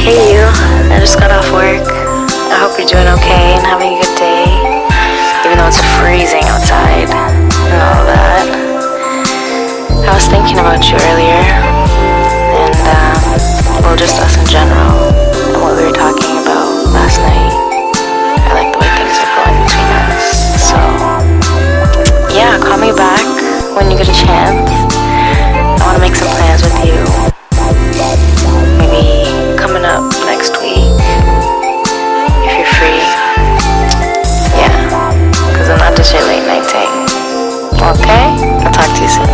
Hey you, I just got off work. I hope you're doing okay and having a good day, even though it's freezing outside and all that. I was thinking about you earlier, and well, just us in general, and what we were talking about last night. I like the way things are going between us. So, yeah, call me back when you get a chance. I want to make some plans with you. Maybe coming up next week, if you're free. Yeah, because I'm not just your late night thing. Okay? I'll talk to you soon.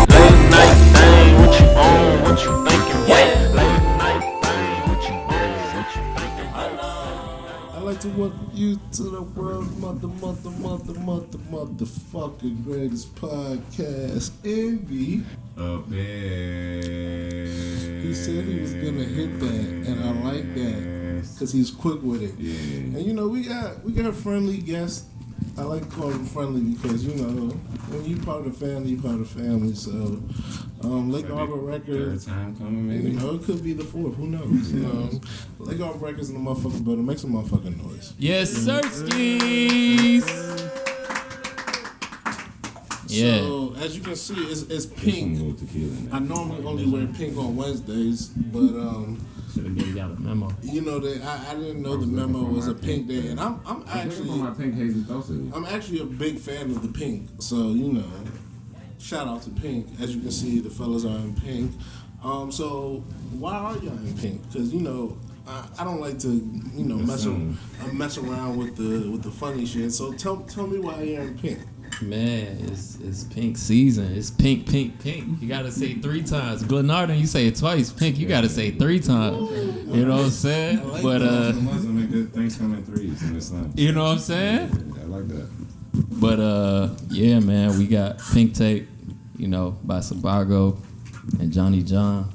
Late night thing, what you on, what you thinking? Late night thing, what you on, what you thinking? I'd like to welcome you to the world's motherfucking greatest podcast, Envy. Up there. He said he was gonna hit that, and I like that because he's quick with it. Yeah. And you know we got friendly guests. I like to call them friendly because you know when you part of the family, you part of the family. So Lake Arbor Records. Third time coming, maybe. You know, it could be the fourth. Who knows? Lake Arbor Records in the motherfucking building. Make some motherfucking noise. Yes, sirskis. Yeah. So as you can see, it's pink. I normally only wear pink on Wednesdays, but Should have given y'all the memo. you know that I didn't know the memo was a pink day, and I'm my pink Hazie Dosey. I'm actually a big fan of the pink. So you know, shout out to pink. As you can see, the fellas are in pink. So why are y'all in pink? Because you know. I don't like to, you know, mess around with the funny shit. So tell me why you're in pink. Man, it's pink season. It's pink, pink, pink. You gotta say 3 times. Glenarden, you say it twice. Pink, you gotta say 3 times. You know what I'm saying? like But Muslim make good things come in threes in Islam. you know what I'm saying? Yeah, I like that. But yeah, man, we got Pink Tape, you know, by Sébago and JohnnyJon.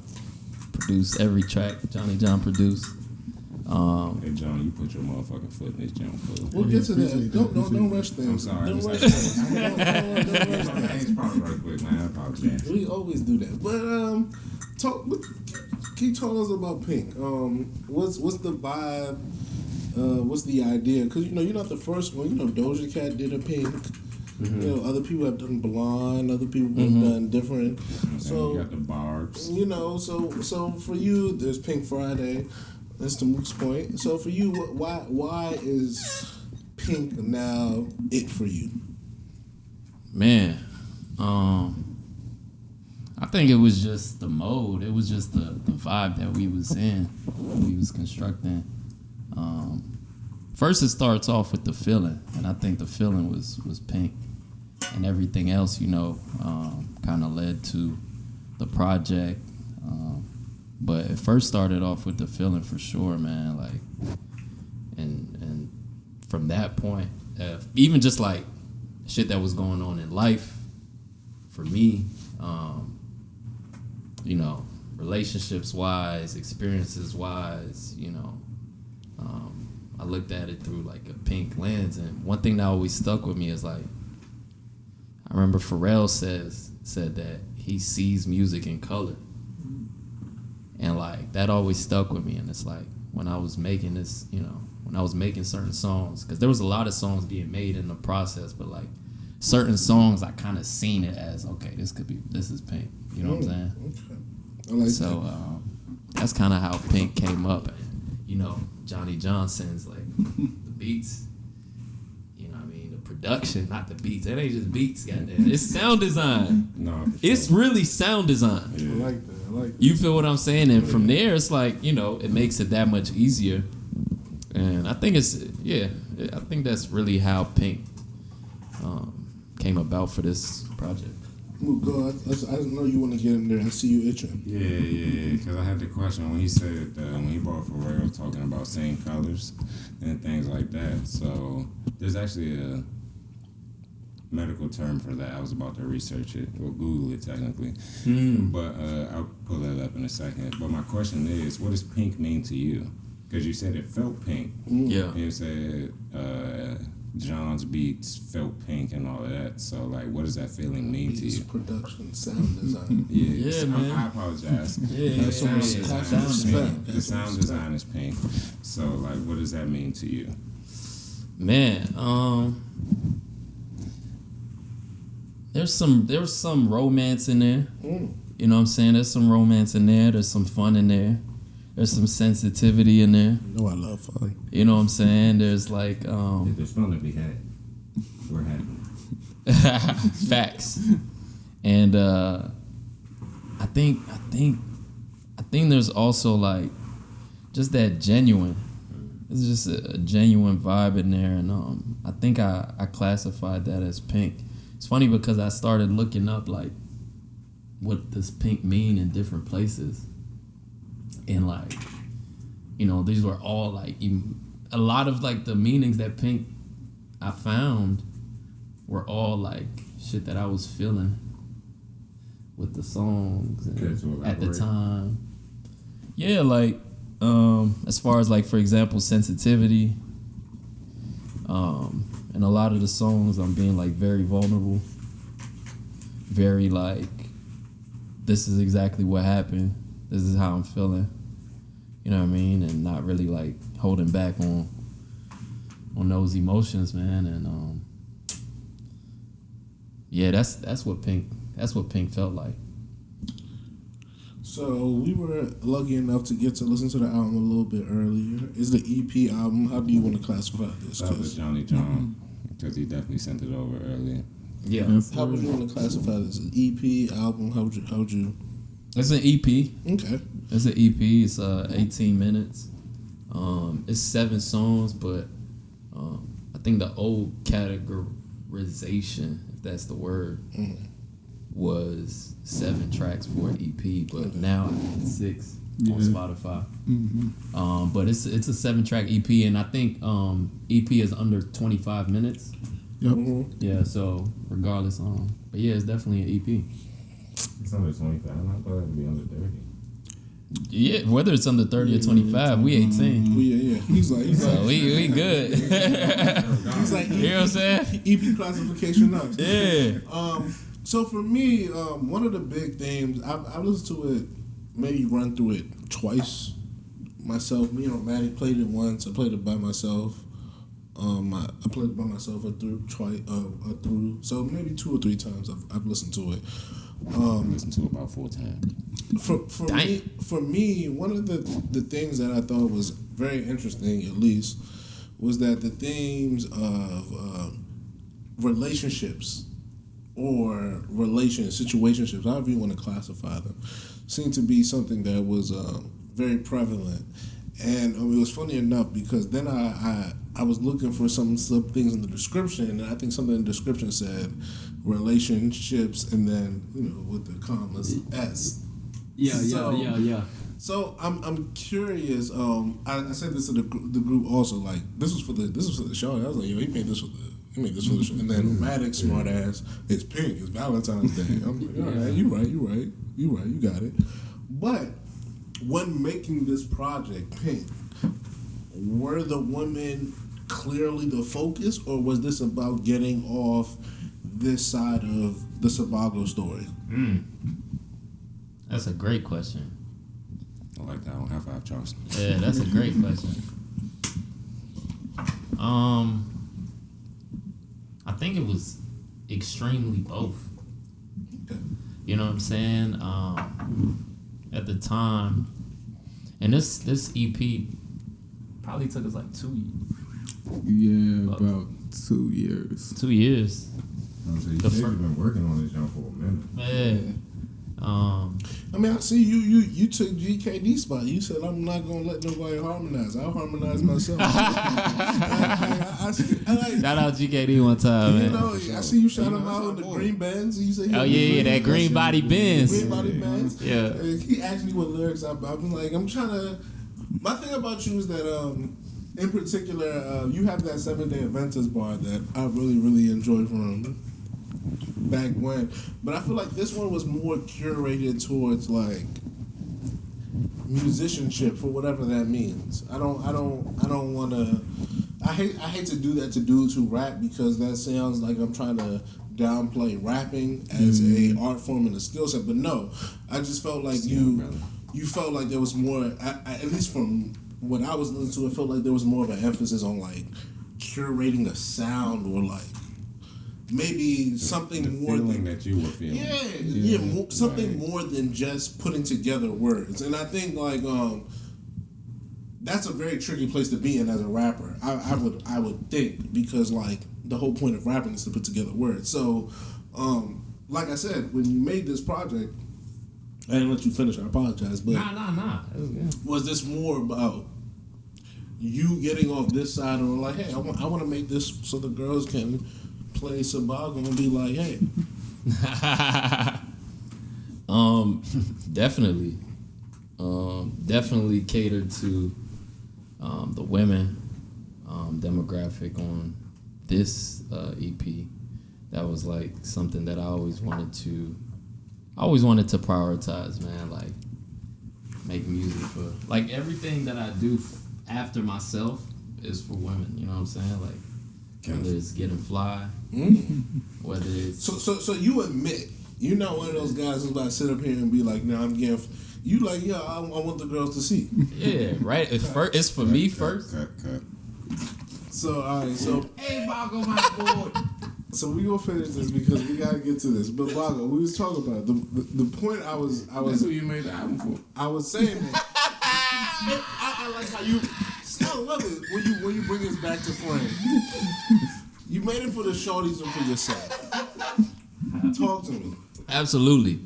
Produced every track JohnnyJon produced. Hey John, you put your motherfucking foot in this jam foot. We'll get to that. Don't rush things. I'm sorry. Don't rush I'm things. Don't rush things. Change probably right quick, man. I apologize. We always do that. But can you tell us about Pink? What's the vibe? What's the idea? Because you know you're not the first one. You know Doja Cat did a Pink. Mm-hmm. You know other people have done blonde. Other people have done different. So you got the barbs. you know, so for you, there's Pink Friday. That's the Mook's point. So for you, why is Pink now it for you? Man, I think it was just the mode. It was just the vibe that we was in. We was constructing. First, it starts off with the feeling, and I think the feeling was Pink, and everything else, you know, kind of led to the project. But it first started off with the feeling for sure, man. Like, and from that point, even just like shit that was going on in life for me, you know, relationships wise, experiences wise, you know, I looked at it through like a pink lens. And one thing that always stuck with me is like, I remember Pharrell said that he sees music in color. And like that always stuck with me, and it's like when I was making this, you know, when I was making certain songs, because there was a lot of songs being made in the process, but like certain songs I kind of seen it as, okay, this is Pink, you know what I'm saying? Okay. I like so that's kind of how Pink came up, and you know, JohnnyJon sends like the beats, you know what I mean, the production, not the beats. It ain't just beats, goddamn. It's sound design. No, It's really sound design. Yeah. I like that. You feel what I'm saying? And from there, it's like, you know, it makes it that much easier. And I think I think that's really how Pink came about for this project. Mook, go. I know you want to get in there. I see you itching. Yeah, because I had the question when he said, when he brought Pharrell talking about same colors and things like that. So there's actually a medical term for that. I was about to research it or Google it technically, but I'll pull that up in a second. But my question is, what does pink mean to you? Because you said it felt pink. Yeah. You said John's beats, felt Pink, and all of that. So, like, what does that feeling mean to you? Production, sound design. Yeah, man. I apologize. Yeah, Have some respect. The sound design is Pink. So, like, what does that mean to you? Man, there's some romance in there. You know what I'm saying? There's some romance in there. There's some fun in there. There's some sensitivity in there. You know I love fun. You know what I'm saying? There's like If there's fun to be had, we're happy. facts. And I think there's also like just that genuine. It's just a genuine vibe in there, and I think I classified that as Pink. It's funny because I started looking up like what does Pink mean in different places, and like, you know, these were all like a lot of like the meanings that Pink I found were all like shit that I was feeling with the songs and at the time. Yeah, like as far as like, for example, sensitivity, and a lot of the songs I'm being like very vulnerable, very like, this is exactly what happened, this is how I'm feeling, you know what I mean, and not really like holding back on those emotions, man. And yeah, that's what Pink felt like. So we were lucky enough to get to listen to the album a little bit earlier. Is the EP album? How do you want to classify this? That was JohnnyJon, because he definitely sent it over earlier. Yeah. How would you want to classify this? An EP album? How would you? It's an EP. Okay. It's an EP. It's 18 minutes. It's 7 songs, but I think the old categorization, if that's the word, was 7 tracks for an EP, but now I think it's 6 on Spotify. But it's a 7-track EP, and I think EP is under 25 minutes. Yep. Yeah, so regardless, but yeah, it's definitely an EP. It's under 25. I thought it would be under 30. Yeah, whether it's under 30 or 25, we 18. Oh yeah. He's like So we good. he's like You know what I'm saying? EP classification up. Yeah. So for me, one of the big themes, I've listened to it, maybe run through it twice myself. Me and Maddie played it once. I played it by myself. I played it by myself through. So maybe 2 or 3 times I've listened to it. Listened to it about 4 times. For me, one of the things that I thought was very interesting, at least, was that the themes of relationships or situationships, however you want to classify them, seemed to be something that was very prevalent. And it was funny enough because then I was looking for some things in the description, and I think something in the description said relationships, and then, you know, with the commas S. Yeah. So I'm curious. I said this to the group also. Like, this was for the show. I was like, yo, he made this for the show. And then Maddox, smart ass, it's Pink. It's Valentine's Day. I'm like, all right, you right. You got it. But when making this project, Pink, were the women clearly the focus, or was this about getting off this side of the Sébago story? That's a great question. I like that one. High five, Charles. Yeah, that's a great question. I think it was extremely both. You know what I'm saying? At the time, and this EP probably took us like 2 years. Yeah, about 2 years. 2 years. So you said you've been working on this joint for a minute. Yeah. I mean, I see you took GKD spot. You said, I'm not gonna let nobody harmonize. I'll harmonize myself. I Shout out GKD one time, you man. know, I see you shout him out with the green bands. You say, Oh yeah, that green body Benz. Green body bands. Yeah. He asked me what lyrics I've been like. I'm trying to. My thing about you is that, in particular, you have that 7-Day Adventist bar that I really enjoyed from back when, but I feel like this one was more curated towards like musicianship, for whatever that means. I don't want to. I hate to do that to dudes who rap because that sounds like I'm trying to downplay rapping as a art form and a skill set. But no, I just felt like you felt like there was more. At least from what I was listening to, it felt like there was more of an emphasis on like curating a sound or like maybe something the more feeling that you were feeling. Something more than just putting together words. And I think like that's a very tricky place to be in as a rapper. I would think because like the whole point of rapping is to put together words. So like I said, when you made this project, I didn't let you finish. I apologize, but Nah. was this more about you getting off this side or like, hey, I want to make this so the girls can play Sébago and be like, hey. Definitely catered to the women demographic on this EP. That was like something that I always wanted to prioritize, man. Like make music for like everything that I do after myself is for women. You know what I'm saying? Like whether it's getting fly, whether it's so you admit you're not one of those guys who's about to sit up here and be like, no, I'm getting. You like, yeah, I want the girls to see. Yeah, right. It's for me first. Cut. So all right, so Hey, Bago, my boy. so we gonna finish this because we gotta get to this. But Bago, we was talking about the point I was That's who you made the album for. I was saying that I like how you. I love it when you bring us back to frame. You made it for the shorties and for yourself. Talk to me. Absolutely.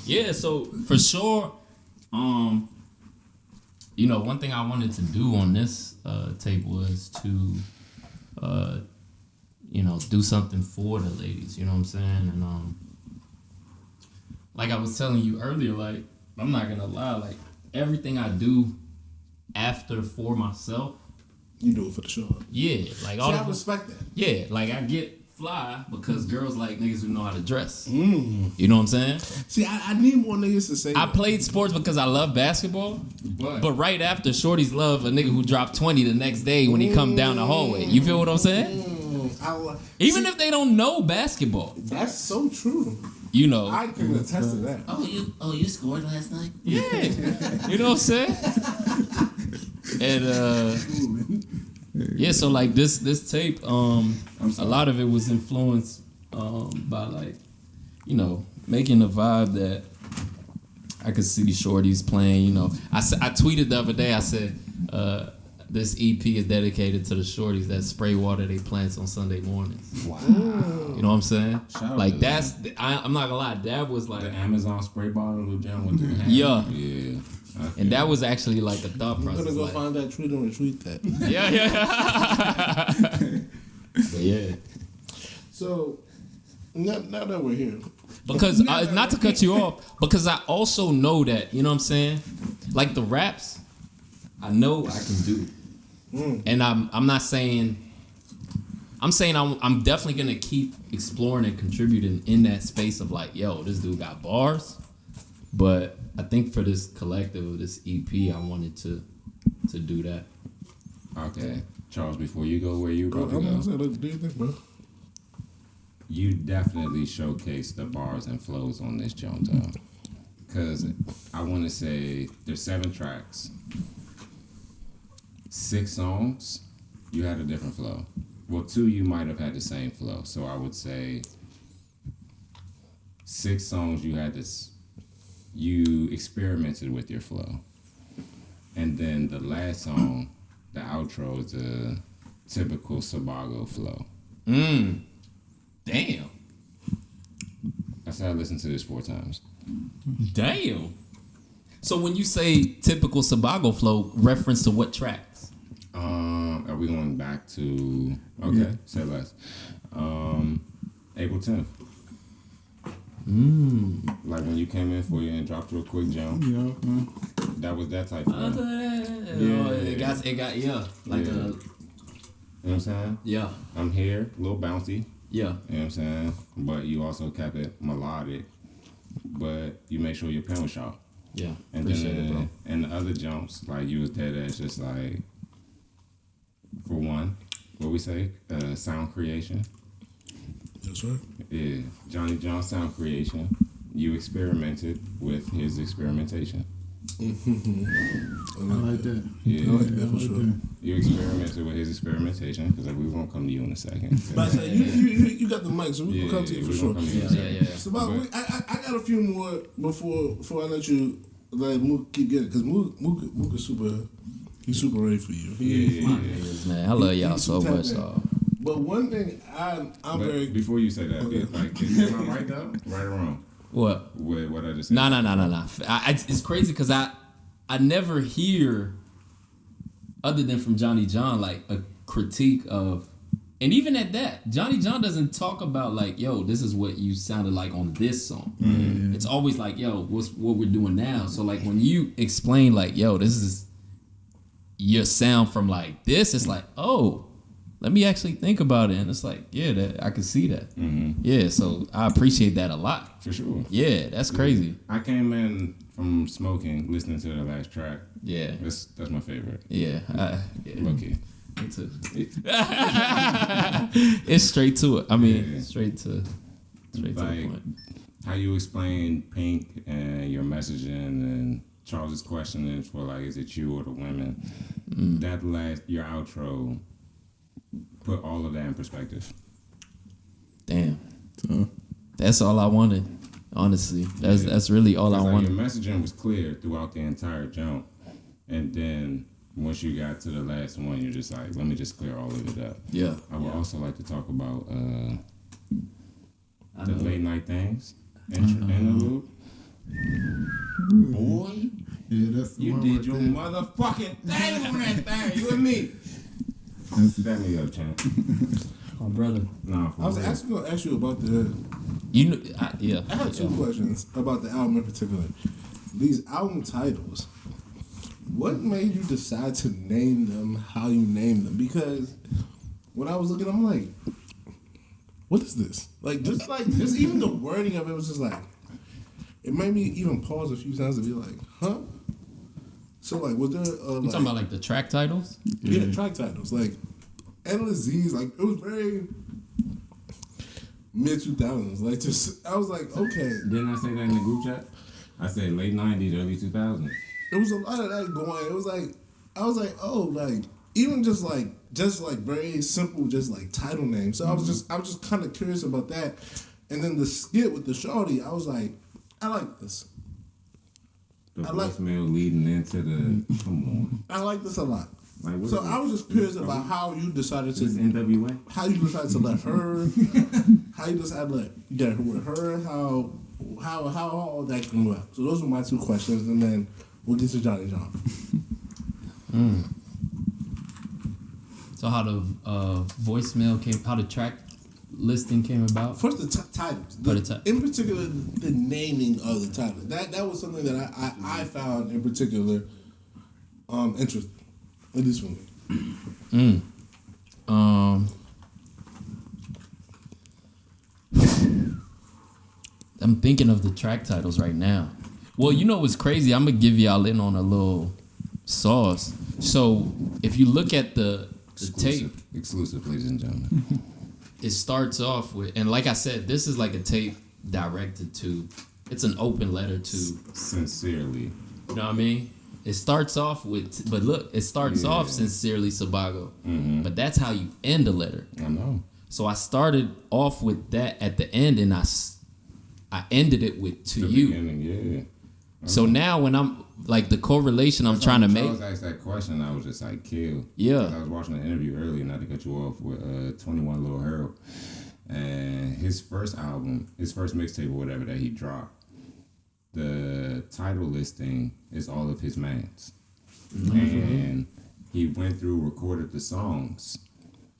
Yeah, so for sure, one thing I wanted to do on this tape was to, do something for the ladies, you know what I'm saying? And like I was telling you earlier, like, I'm not gonna lie, like, everything I do after for myself. You do it for the show. Yeah, like all I the respect that. yeah, like I get fly because girls like niggas who know how to dress. You know what I'm saying? See, I need more niggas to say I that. played sports because I love basketball, but right after, shorties love a nigga who dropped 20 the next day when he come down the hallway. You feel what I'm saying? Even if they don't know basketball. That's so true. You know. I can attest to that. You scored last night? Yeah. You know what I'm saying? And yeah, so like this tape, a lot of it was influenced by like, making a vibe that I could see shorties playing. I tweeted the other day. I said this EP is dedicated to the shorties that spray water they plants on Sunday mornings. Wow. You know what I'm saying? Shout Like out to that's I'm not gonna lie. That was like the Amazon spray bottle with John with the Yeah. Yeah. And that was actually like a thought I'm process. gonna go like, find that tweet and retweet that. Yeah. But yeah. So now that we're here, Because not to cut you off, because I also know that, you know what I'm saying? Like the raps, I know I can do. And I'm not saying I'm definitely gonna keep exploring and contributing in that space of like, yo, this dude got bars. But I think for this collective of this EP, I wanted to do that. Okay. Charles, before you go where you about to I'm go, gonna say, look, do you think, bro? you definitely showcase the bars and flows on this joint, though. Because I want to say there's 7 tracks, 6 songs, you had a different flow. Well, 2 you might have had the same flow. So I would say 6 songs you had this, you experimented with your flow. And then the last song, the outro, is a typical Sébago flow. Damn. I said I listened to this 4 times. Damn. So when you say typical Sébago flow, reference to what tracks? Are we going back to say less? April 10th. Like when you came in for you and dropped you a quick jump. Yeah. That was that type of It got like You know what I'm saying? yeah. I'm here, a little bouncy. Yeah. You know what I'm saying? But you also kept it melodic. But you make sure your pen was sharp. Yeah. And Appreciate then it, bro. and the other jumps, like you was dead as just like, for one, what we say, sound creation. That's right. Yeah, JohnnyJon sound creation. You experimented with his experimentation. I like that. Yeah, I like that for sure. you experimented with his experimentation because we won't come to you in a second. But I say, you got the mic, so we can come to you for we sure. gonna come to you in a second. So, Bago, I got a few more before I let you let Mook keep getting, because Mook is he's super ready for you. Yeah. Man, I love y'all he's so tap much, in. dog. But one thing I'm But very before you say that, Okay. like, am I right though? Right or wrong? What? With what I just said? No. It's crazy because I never hear, other than from JohnnyJon, like a critique of, and even at that, JohnnyJon doesn't talk about like, yo, this is what you sounded like on this song. Mm-hmm. It's always like, yo, what we're doing now. So like when you explain like, yo, this is your sound from like this, it's like, oh, let me actually think about it. And it's like, yeah, I can see that. Mm-hmm. Yeah, so I appreciate that a lot. For sure. Yeah, that's crazy. I came in from smoking, listening to the last track. Yeah. That's my favorite. Yeah. Yeah. Okay. Me too. It's straight to it. I mean, Yeah. straight to the point. How you explain Pink and your messaging and Charles's questioning for like, is it you or the women? That your outro put all of that in perspective. Damn. So, That's all I wanted. Honestly, that's really all I Like wanted. your messaging was clear throughout the entire jump, and then once you got to the last one, you're just like, let me just clear all of it up. Yeah. I would also like to talk about the know. late night things. Interlude. Boy, yeah, that's the you one did right your there. motherfucking thing on that thing. You and me. Stand me up, champ. My brother. Nah, for I was real. actually going to ask you about the. You know, yeah. I have two questions about the album in particular. These album titles. What made you decide to name them how you named them? Because when I was looking, I'm like, what is this? Just even the wording of it was just like, it made me even pause a few times to be like, huh? So like, was there You talking about like the track titles? yeah, track titles like Endless Z's, like it was very mid 2000s. Like just, I was like, okay, Didn't I say that in the group chat? I said late 90s, early 2000s. it was a lot of that going. It was like, I was like, oh, like even just like very simple, just like title names. So I was just kind of curious about that. And then the skit with the shorty, I was like, I like this. The I like- voicemail leading into the. Come I like this a lot. on. Like, what So is I was just curious about how you decided this to NWA? how you decided to let her, how you decided to let get with her, how all that came about. So those were my two questions, and then we'll get to JohnnyJon. So how the voicemail came, how the track listing came about? First, the titles. In particular, the naming of the titles. That was something that I found in particular interesting, at least for me. I'm thinking of the track titles right now. Well, you know what's crazy? I'm gonna give y'all in on a little sauce. So if you look at the tape, Exclusive, ladies and gentlemen. it starts off with, and like I said, this is like a tape directed to, it's an open letter to, Sincerely. you know what I mean? It starts off with, but look, it starts Yeah. off sincerely Sébago. Mm-hmm. But that's how you end a letter. I know. So I started off with that at the end, and I ended it with to The you. beginning, yeah. So now when I'm like the correlation I'm trying to make. Charles asked that question, I was just like, kill. Yeah. 'Cause I was watching an interview earlier, not to cut you off, with 21 Lil Harold. And his first album, his first mixtape or whatever that he dropped, the title listing is all of his mans. And he went through, recorded the songs,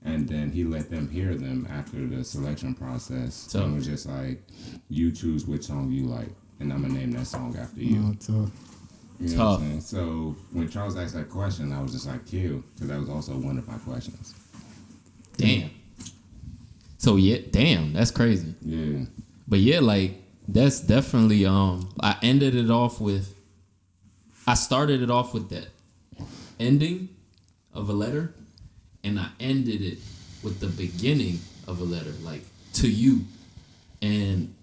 and then he let them hear them after the selection process. Tough. And it was just like, you choose which song you like, and I'm gonna name that song after you. Oh, tough. You know what I'm saying? So when Charles asked that question, I was just like, kill, because that was also one of my questions. Damn. So yeah, damn, that's crazy. Yeah. But yeah, like that's definitely I ended it off with, I started it off with that ending of a letter, and I ended it with the beginning of a letter, like to you. And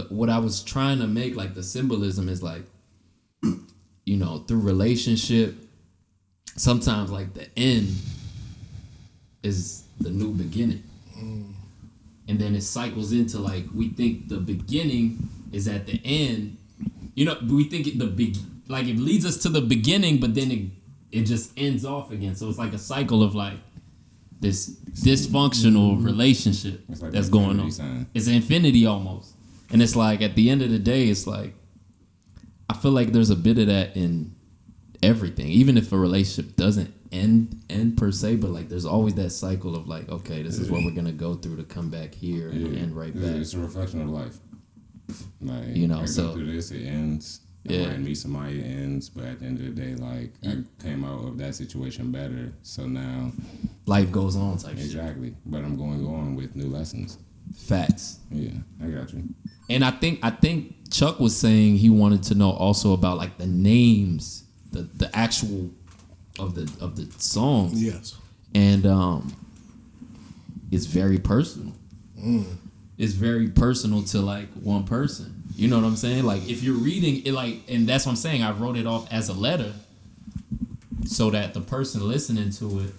what I was trying to make, like the symbolism is like, you know, through relationship, sometimes like the end is the new beginning. And then it cycles into like, we think the beginning is at the end. You know, we think it leads us to the beginning, but then it just ends off again. So it's like a cycle of like this dysfunctional relationship It's like that's the going on. infinity sign. It's infinity almost. And it's like at the end of the day, it's like, I feel like there's a bit of that in everything. Even if a relationship doesn't end per se, but like there's always that cycle of like, okay, this is what we're gonna go through to come back here and end right back. It's a reflection of life. Like, You know, I so- go through this, it ends. Yeah. I meet somebody, it ends. But at the end of the day, like, I came out of that situation better. So now, Life goes on type shit. exactly. But I'm going on with new lessons. Facts. Yeah, I got you. And I think Chuck was saying he wanted to know also about like the names, the actual of the songs. Yes. And it's very personal. It's very personal to like one person. You know what I'm saying? Like if you're reading it, like, and that's what I'm saying. I wrote it off as a letter, so that the person listening to it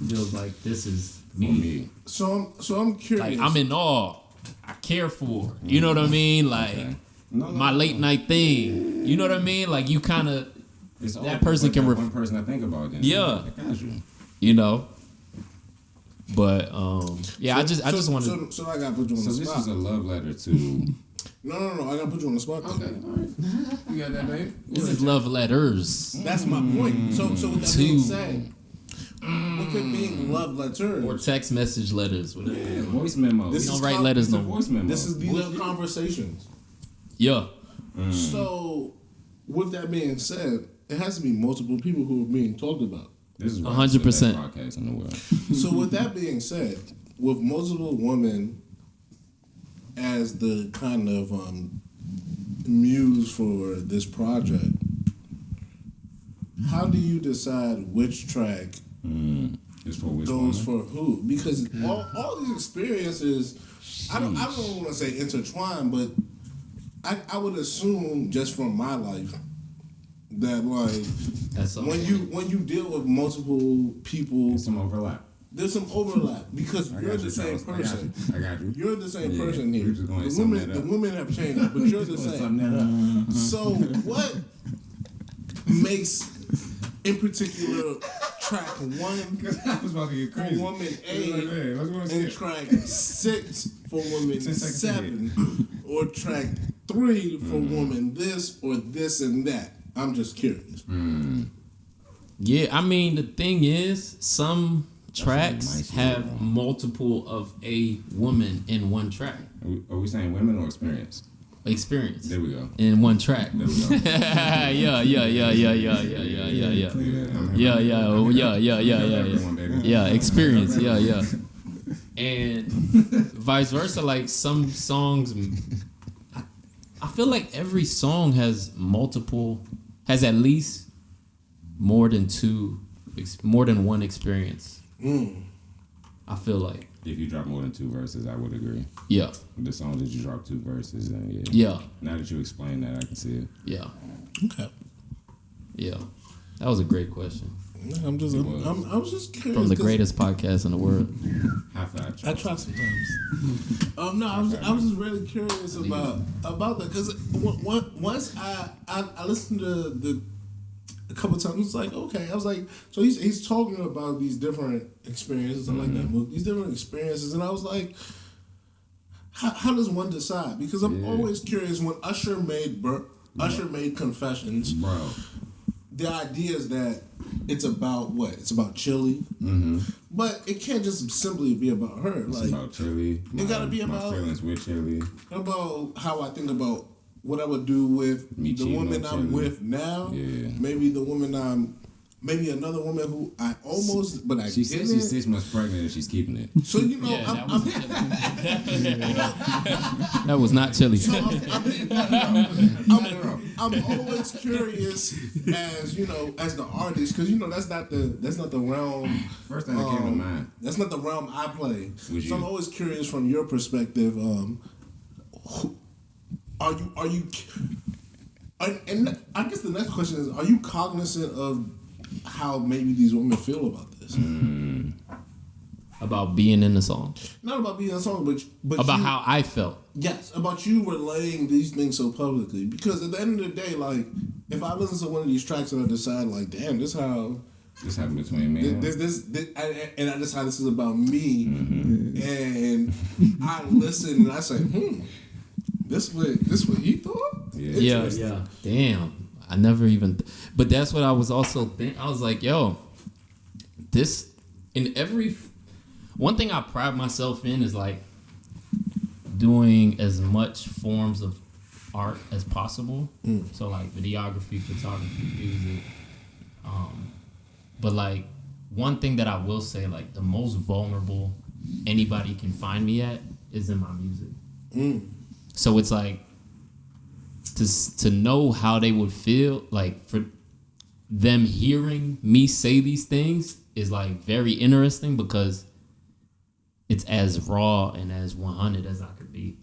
feels like this is For me. me, So I'm curious. Like I'm in awe. I care for her. You know what I mean? Like okay. No, my late night thing. You know what I mean? Like you kind of, It's that all person but can that ref- one person I think about. Then Yeah. I got you. you know. But yeah, I just wanted. So I gotta put you on So the this spot. is a love letter to. No. I gotta put you on the spot. Okay, all right. You got that, babe? This is love letters That's my point. So with that being Two. said, with it being love letters, or text message letters. Whatever. Yeah, voice memo. This We don't is write com- letters It's a no more. voice memo. these are conversations. Yeah. So with that being said, it has to be multiple people who are being talked about. This is 100%. podcast in the world. So with that being said, with multiple women as the kind of muse for this project, how do you decide which track It's for which goes woman? for who? Because all these experiences, I don't want to say intertwined, but I would assume just from my life that like That's all. when you deal with multiple people, There's some overlap. there's some overlap because I you're got the you, same fellas. person. I got you. You're the same Yeah, person here. we're just gonna The sum women, that the up. women have changed, but you're the same. that up. So what makes, in particular, track one I was about to get for crazy. woman Hey, A what's going and on? track 6 for woman 10 seconds 7, or track 3 for woman this or this and that? I'm just curious. Yeah, I mean the thing is, some tracks nice have word. multiple of a woman in one track. Are we saying women or experience? Experience There we go. in one track. There we go. yeah. Everyone, baby. Yeah, experience. Yeah. And vice versa. Like some songs, I feel like every song has at least more than one experience. I feel like. If you drop more than 2 verses, I would agree. Yeah. The songs that you drop 2 verses, then yeah. Yeah. Now that you explain that, I can see it. Yeah. Okay. Yeah. That was a great question. I was just curious. From the 'cause greatest podcast in the world. High five. I try sometimes. No, I was just really curious about that because once I listened to a couple times, it's like, okay, I was like, so he's talking about these different experiences. I like that movie. These different experiences, and I was like, how does one decide? Because I'm always curious when Usher made Confessions. Bro. The idea is that it's about what? It's about Chili. But it can't just simply be about her. It's Like, about Chili. it gotta be my about- feelings with Chili. about how I think about what I would do with Me the cheating woman on I'm Chili. with now. Yeah. Maybe the woman I'm maybe another woman who I almost, but I She said didn't. she's 6 months pregnant and she's keeping it. So you know, Yeah, I'm, that was not chili. I'm always curious as you know, as the artist, because you know that's not the realm. First thing that came to mind. That's not the realm I play. Was So you? I'm always curious from your perspective. Are you? And I guess the next question is: are you cognizant of how maybe these women feel about this? About being in the song. Not about being a song, but About you, how I felt. yes, about you relaying these things so publicly. Because at the end of the day, like if I listen to one of these tracks and I decide, like, damn, this how. This happened between me and him. And I decide this is about me, and I listen and I say, this what he thought? Yeah. Damn. I never even. But that's what I was also thinking. I was like, yo, this in every. One thing I pride myself in is like doing as much forms of art as possible. So like videography, photography, music. But like one thing that I will say, like the most vulnerable anybody can find me at is in my music. So it's like to know how they would feel, like for them hearing me say these things is like very interesting because it's as raw and as 100 as I could be.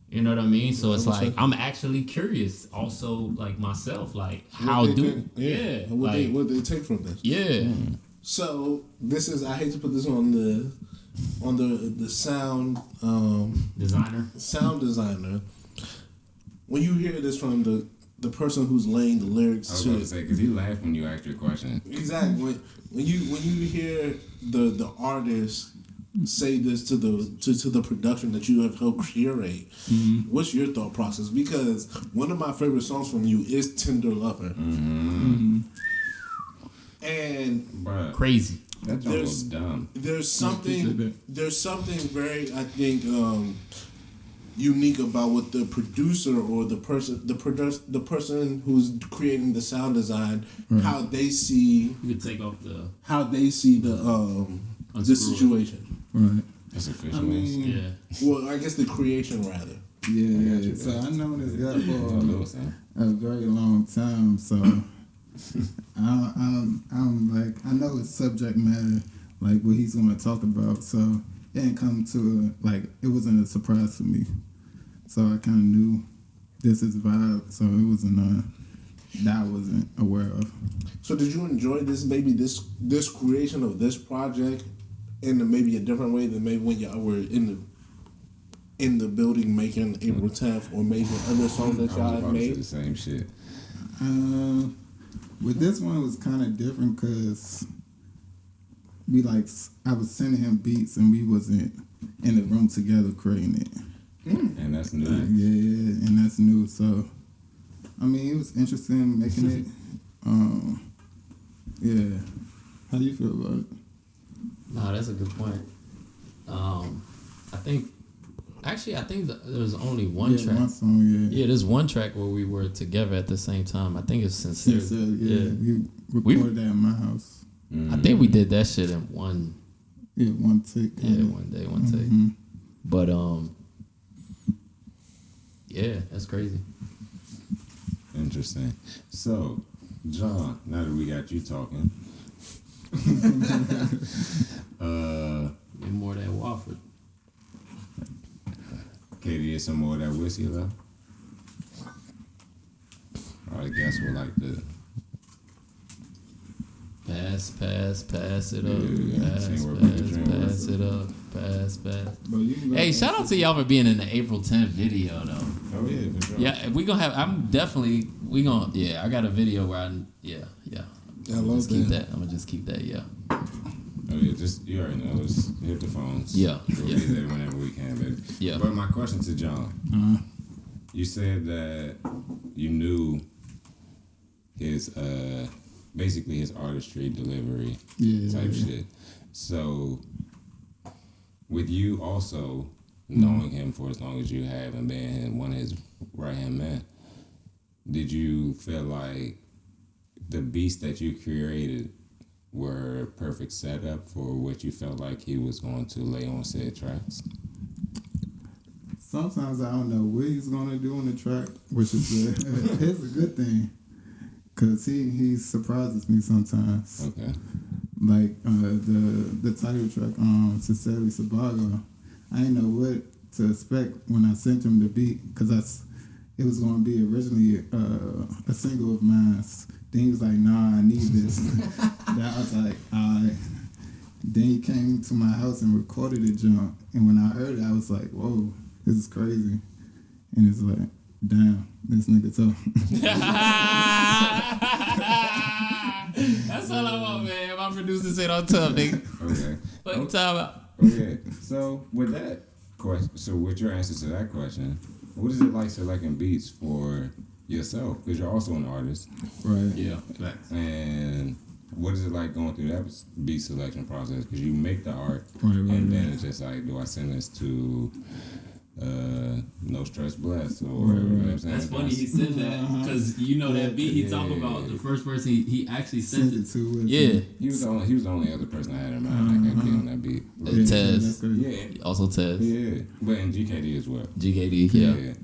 You know what I mean? So it's like I'm actually curious, also like myself, like how What they take from this? Yeah. So this is, I hate to put this on the sound designer. When you hear this from the person who's laying the lyrics I was to about it, to say, because he laughed when you asked your question. exactly. When you hear the artist say this to the production that you have helped curate, what's your thought process? Because one of my favorite songs from you is "Tender Lover," and But Crazy. that joke was dumb. there's something very, I think, unique about what the producer or the person who's creating the sound design, how they see You could take off the the situation. Right. That's official. I mean, yeah. Well, I guess the creation rather. yeah. So I know this guy for a very long time. So I'm like, I know his subject matter, like what he's going to talk about. So it didn't come to it wasn't a surprise to me. So I kind of knew this is vibe. So it wasn't that I wasn't aware of. So did you enjoy this creation of this project in maybe a different way than maybe when y'all were in the building making April 10th or making other songs that y'all had made? The same shit. With this one, it was kind of different because I was sending him beats and we wasn't in the room together creating it. And that's new. Yeah, and that's new. So, I mean, it was interesting making it. Yeah. How do you feel about it? No, that's a good point. I think there's only one track. One song, Yeah, there's one track where we were together at the same time. I think it's Sincere. We recorded that in my house. I think we did that shit in one. Yeah, one take. Yeah, one day, one take. But yeah, that's crazy. Interesting. So, John, now that we got you talking, Get more of that Wofford. Katie, is some more of that whiskey left? I guess we'll like to pass it up. Yeah, see where we can drink with. Pass it up. Pass. But you can go Hey, shout out to y'all for being in the April 10th video though. Oh yeah, for sure. Yeah, we gonna have. Yeah, I got a video where I I'm love just keep that. that. I'm gonna just keep that. Yeah. Oh yeah, just you already know. Just hit the phones. Yeah, We'll yeah. be there whenever we can, baby. Yeah. But my question to John, you said that you knew his basically his artistry, delivery type shit. So with you also knowing him for as long as you have and being one of his right hand men, did you feel like the beats that you created were perfect setup for what you felt like he was going to lay on said tracks? Sometimes I don't know what he's gonna do on the track, which is it's a good thing, cause he surprises me sometimes. Okay. Like the title track, sincerely Sébago. I didn't know what to expect when I sent him the beat, cause it was gonna be originally a single of mine. Then he was like, "Nah, I need this." Then I was like, "Alright." Then he came to my house and recorded it, jump. And when I heard it, I was like, "Whoa, this is crazy." And it's like, "Damn, this nigga tough." That's all I want, man. My producer said I'm tough, nigga. Okay. What you talking about? Okay. So with that question, so with your answer to that question, what is it like selecting beats for yourself? Because you're also an artist. Right. Yeah, facts. And what is it like going through that beat selection process? Because you make the art, Right, and then it's just like, do I send this to No Stress Bless, or you know what I'm saying? That's funny he said that because you know that beat he talking about, the first person he actually sent it to. Yeah. He was the only other person I had in mind that could be on that beat. Tez. Yeah. Also Tez. Yeah. But in GKD as well. GKD, yeah.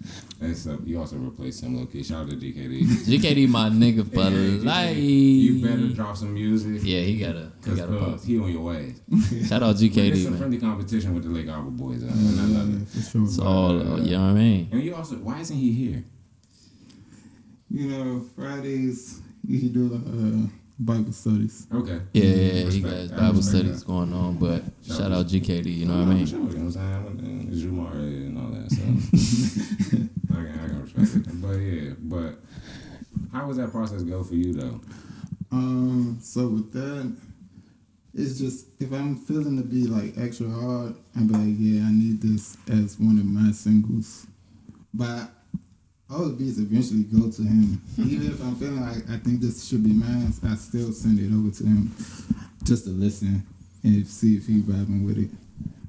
And so you also replaced him, low-key. Shout out to GKD. GKD my nigga for life. You better drop some music. Yeah, he gotta pop. He on your way. Shout out It's GKD, a man. friendly competition with the Lake Arbor boys. And I love it. For sure. It's all, you know what I mean? And you also, why isn't he here? You know, Fridays he do Bible studies. Okay. Yeah, he Respect. got his I Bible respect studies that. going on, but shout out GKD, you know what I mean? Sure, you know what I'm saying? Jumar and all that, so I can respect it. But how was that process go for you though? So with that, it's just if I'm feeling to be like extra hard, I'm be like, yeah, I need this as one of my singles. But all the beats eventually go to him. Even if I'm feeling like I think this should be mine, I still send it over to him just to listen and see if he vibing with it.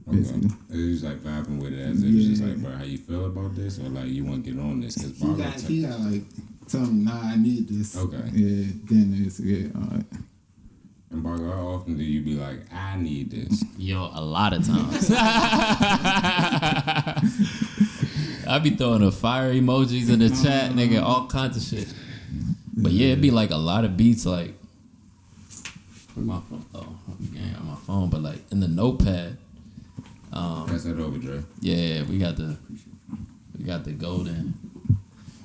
Basically. Okay. It's like vibing with it as if it's just like, bro, how you feel about this, or like you want to get on this? Because He got like tell me, nah, I need this. Okay. Yeah, then it's all right. And Bago, how often do you be like, I need this? Yo, a lot of times. I be throwing the fire emojis in the chat, nigga, all kinds of shit. But yeah, it'd be like a lot of beats, like, where's my phone? Oh, I ain't got my phone, but like in the notepad. Pass that over, Dre. Yeah, we got the golden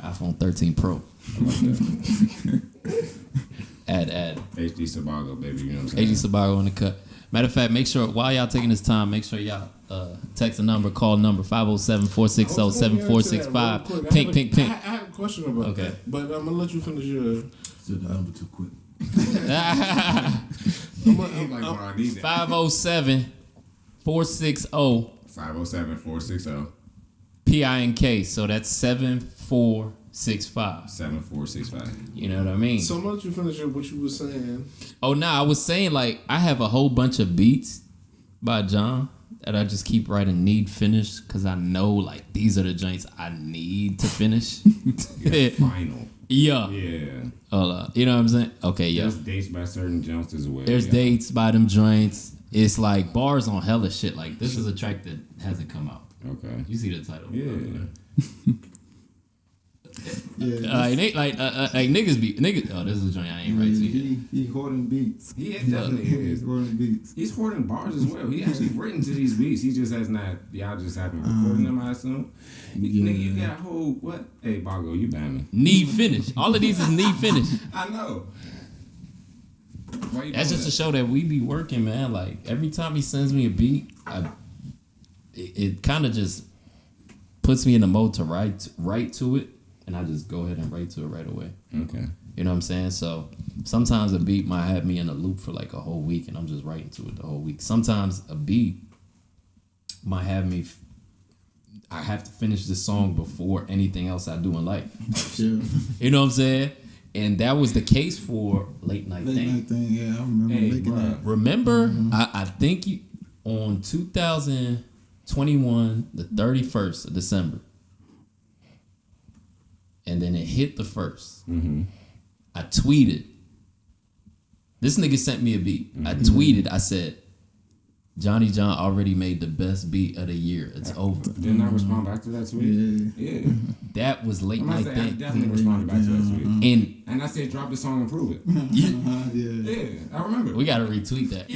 iPhone 13 Pro. I like that. Add. HD Sébago, baby, you know what I'm saying? AG Sébago in the cut. Matter of fact, make sure while y'all taking this time, make sure y'all text the number, call number 507-460-7465. Pink. I have a question about Okay. that, but I'm gonna let you finish your. Said the number too quick. I'm like, bro, I need that. 507-460 507-460 PINK. So that's 7465. 7465. You know what I mean? So I'm gonna let you finish what you were saying. Oh, nah, I was saying like I have a whole bunch of beats by John that I just keep writing need finish because I know like these are the joints I need to finish. Final. Yeah. Yeah. You know what I'm saying? Okay, yeah. There's dates by certain jumps as well. There's yeah. dates by them joints. It's like bars on hella shit. Like this is a track that hasn't come out. Okay. You see the title? Yeah. Yeah, Niggas. Oh, this is a joint I ain't right to yet. he hoarding beats. He definitely He's is. hoarding beats. He's hoarding bars as well. He actually written to these beats. He just has not. Y'all just haven't recorded them, I assume. Nigga, you got a whole what? Hey, Bago, you bamming. Need finish. All of these is need finish. I know. Why you That's doing just to that? show that we be working, man. Like every time he sends me a beat, it kind of just puts me in the mode to write to it, and I just go ahead and write to it right away. Okay. You know what I'm saying? So sometimes a beat might have me in a loop for like a whole week, and I'm just writing to it the whole week. Sometimes a beat might have me. I have to finish this song before anything else I do in life. Yeah. You know what I'm saying? And that was the case for Late Night Late Thing. night thing, yeah, I remember Hey, making bruh. that. Remember, I think on 2021, the 31st of December, and then it hit the 1st. Mm-hmm. I tweeted This nigga sent me a beat. I tweeted. I said, JohnnyJon already made the best beat of the year. It's over. Didn't I respond back to that tweet? Yeah. That was late I night say, I thing. definitely responded back to that tweet. And I said, drop the song and prove it. Yeah. I remember. we gotta retweet that.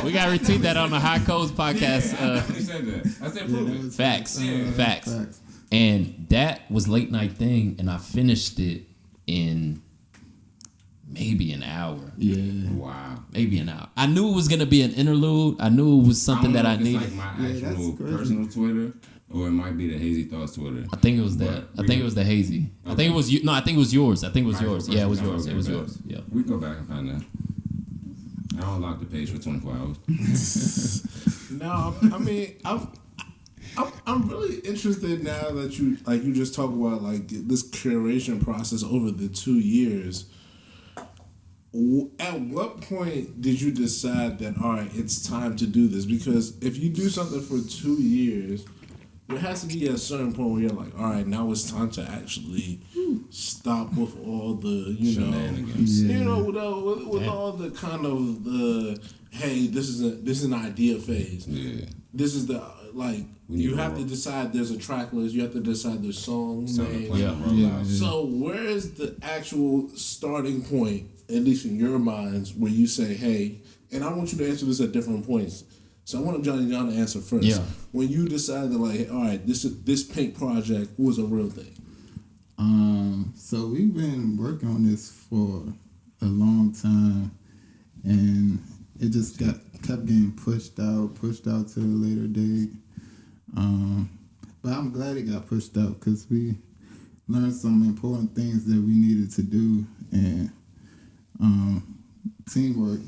We gotta retweet that on the High Codes podcast. I definitely said that. I said, prove it. Facts. Yeah. Facts. And that was late night thing, and I finished it in maybe an hour. Yeah. Wow. Maybe an hour. I knew it was gonna be an interlude. I knew it was something that I it's needed. like my Yeah, actual that's crazy. personal Twitter, or it might be the Hazie Thoughts Twitter. I think it was that. I think it was the Hazie. I think it was you. No, I think it was yours. I think it was yours. Yeah, it was yours. It was yours. Yeah. We go back and find that. I don't lock the page for 24 hours. No, I mean, I'm really interested now that you just talk about like this curation process over the 2 years. At what point did you decide that, all right, it's time to do this? Because if you do something for 2 years, there has to be a certain point where you're like, all right, now it's time to actually stop with all the, Shenanigans. with all the kind of the, hey, this is an idea phase. Yeah. This is the like you have to decide there's a track list. You have to decide the song name. Yeah. So where is the actual starting point, at least in your minds, where you say, hey, and I want you to answer this at different points. So I want JohnnyJon to answer first. Yeah. When you decided like, all right, this Pink project was a real thing. So we've been working on this for a long time, and it just kept getting pushed out to a later date. But I'm glad it got pushed out because we learned some important things that we needed to do, and teamwork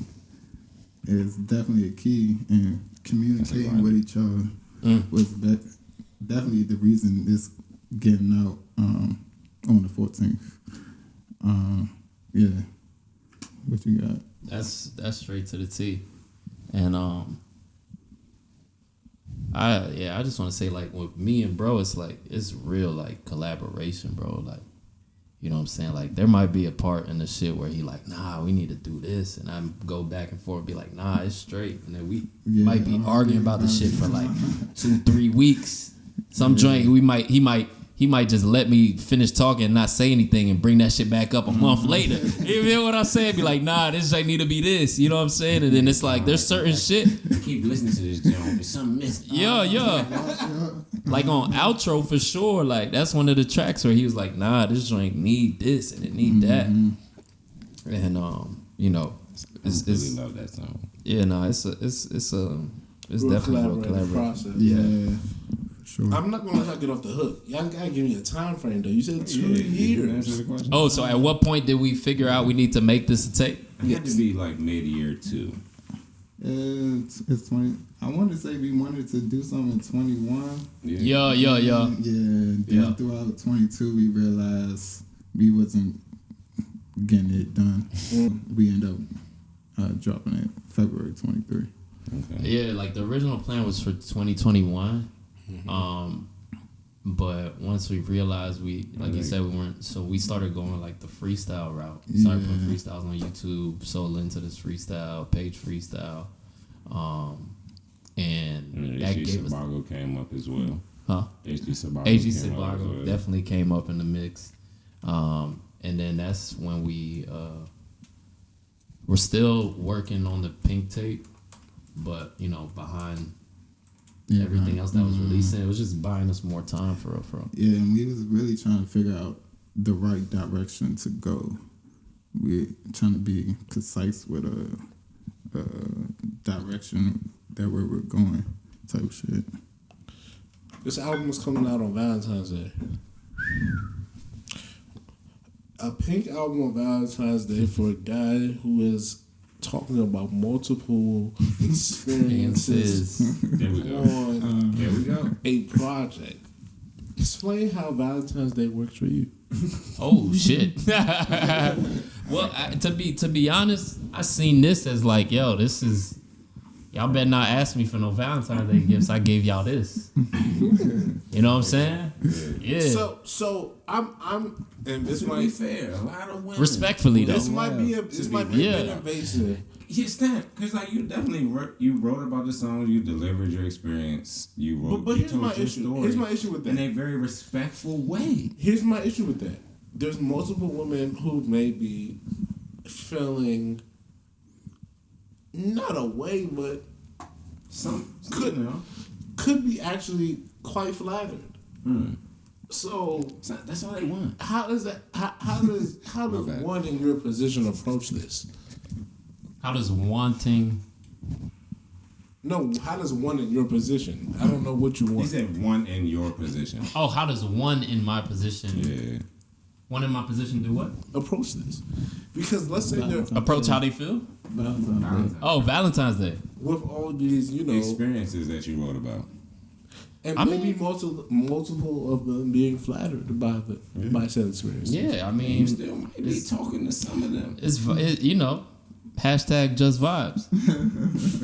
is definitely a key, and communicating with each other was definitely the reason this getting out on the 14th. Yeah. What you got? That's straight to the T. And I just want to say, like, with me and bro, it's like it's real like collaboration, bro. Like, you know what I'm saying? Like, there might be a part in the shit where he like, nah, we need to do this, and I go back and forth, be like, nah, it's straight, and then we might be arguing about the shit for like 2-3 weeks. Some joint he might just let me finish talking and not say anything and bring that shit back up a month later. You know what I'm saying? Be like, nah, this shit need to be this. You know what I'm saying? And then it's like, there's certain shit. Keep listening to this, John. There's something missing. Yeah. Like on Outro for sure. Like that's one of the tracks where he was like, nah, this joint need this and it need that. And I really love that song. Yeah, no, it's definitely a collaborative process. Yeah. Sure. I'm not gonna let y'all get off the hook. Y'all gotta give me a time frame though. You said 2 years. Oh, so at what point did we figure out we need to make this a tape? It had to be like mid-year 2. It's 20. I wanted to say we wanted to do something in 21. Yeah. Then throughout 22, we realized we wasn't getting it done. We end up dropping it February 23. Okay. Yeah, like the original plan was for 2021. But once we realized you said, we weren't, so we started going like the freestyle route. Started putting freestyles on YouTube, sold into this freestyle, page freestyle. And that gave us Bago came up as well. Huh? HG Sébago definitely came up in the mix. And then that's when we're still working on the Pink tape, but behind everything else that was releasing, it was just buying us more time for real. Yeah, and we was really trying to figure out the right direction to go. We're trying to be concise with a direction that where we're going type shit. This album was coming out on Valentine's Day. A Pink album on Valentine's Day for a guy who is talking about multiple experiences There we go. on There we go. a project. Explain how Valentine's Day works for you. Oh shit! Well, to be honest, I seen this as like, yo, this is Y'all better not ask me for no Valentine's Day gifts. I gave y'all this. You know what I'm saying? Yeah. So I'm and this might be fair. A lot of women. Respectfully though. this might be a bit invasive. Yes, that because like you definitely you wrote about the song, you delivered your experience, you wrote. But you here's told my your issue. story Here's my issue with that. in a very respectful way. Here's my issue with that. There's multiple women who may be feeling not away, but Some could be actually quite flattered. So that's all they want. how does one in your position approach this? How does wanting? No, how does one in your position? I don't know what you He want. said one in your position. Oh, how does one in my position? Yeah. One in my position do what? Approach this, because let's say they're Approach how they feel? Valentine's Day. Oh, Valentine's Day. with all these, Experiences that you wrote about. and I maybe mean- multiple of them being flattered by said experience. Yeah, I You mean, still might be talking to some of them. you know, hashtag just vibes.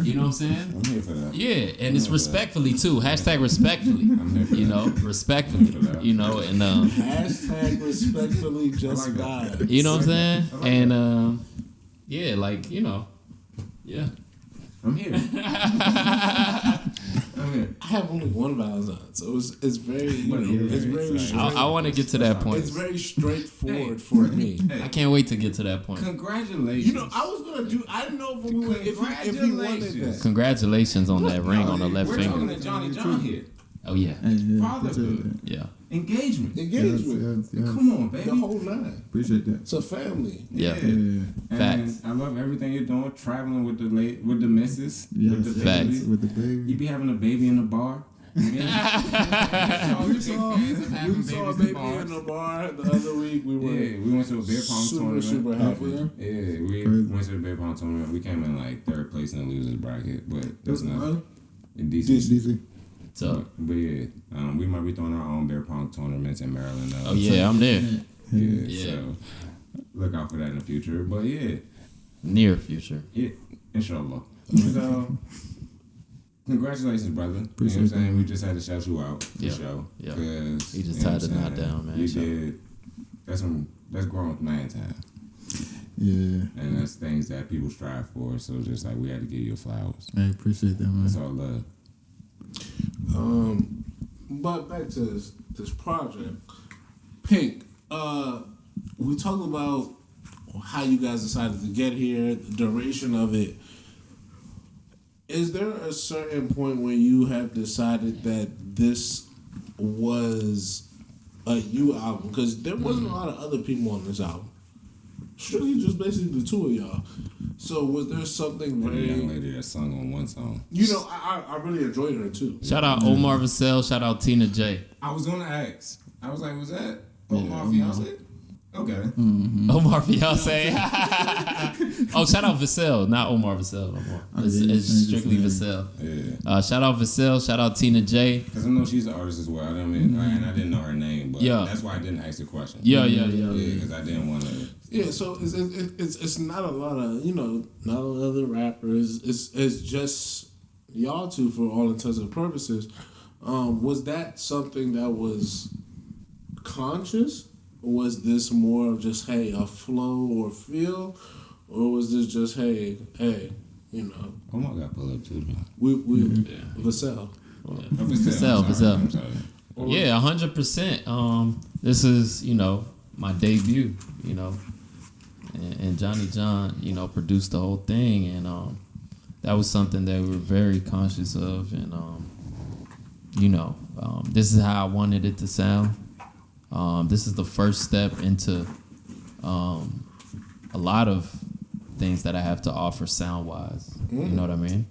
You know what I'm saying? I'm here for that. Yeah, and it's respectfully too. Hashtag respectfully. I'm here for You know, respectfully. You know, and Hashtag respectfully just I like that. vibe. you know what I'm saying? And yeah, like you know, yeah. I'm here. I'm here. I have only one Valentine, so it's very, it's very. I want to get to that point. It's very straightforward for me. I can't wait to get to that point. Congratulations. I was gonna do. I didn't know if he wanted that. Congratulations on that ring on the left We're talking finger. to JohnnyJon here. Oh yeah, Hey, yeah, Fatherhood. appreciate yeah, Engagement. Engagement, Yes. Come on, baby. the whole nine. Appreciate that. It's a family. yeah. Yeah. And Facts. I love everything you're doing. Traveling with the missus. Yes. With the Facts. baby. With the You baby. be having a baby in the bar. We saw a baby in the bar the other week. We were We went to a beer pong tournament. super happy. Yeah, we Crazy. went to the beer pong tournament. We came in like third place in the losers bracket, but that's What's not in DC. DC. So, But yeah, we might be throwing our own beer pong tournaments in Maryland. oh yeah, I'm there. Yeah, Yeah. so look out for that in the future. But yeah, Near future. inshallah. So congratulations, brother. Appreciate you know what I'm saying? that. We just had to shout you out for Yeah. show. Yeah. 'Cause, He just you know tied what the I'm knot saying? down, man. You So- did. That's grown man time. Yeah. And that's things that people strive for. So just like we had to give you flowers. I appreciate that, man. That's all love. But back to this project, Pink. We talked about how you guys decided to get here, the duration of it. Is there a certain point where you have decided that this was a you album? Because there wasn't a lot of other people on this album. Strictly just basically the two of y'all. So was there something The young very... lady that sung on one song. I really enjoyed her too. Shout out Omar Vassell. Shout out Tina J. I was gonna ask. I was like, was that Omar fiance? Okay. Omar Fiance. Oh, shout out Vassell, not Omar Vassell no more. It's strictly Vassell. Yeah. Shout out Vassell. Shout out Tina J. Because I know she's an artist as well. I mean, and I didn't know her name, but Yeah. that's why I didn't ask the question. Yeah. Because I didn't want to. Yeah, so it's not a lot of not a lot of other rappers. It's just y'all two for all intents and purposes. Was that something that was conscious, or was this more of just a flow or feel, or was this just hey Omar got pulled up too, man. we Vassell. Vassell. I'm sorry. Yeah, 100%. This is my debut. And JohnnyJon, produced the whole thing, and that was something that we were very conscious of, and this is how I wanted it to sound. This is the first step into a lot of things that I have to offer sound wise. You know what I mean?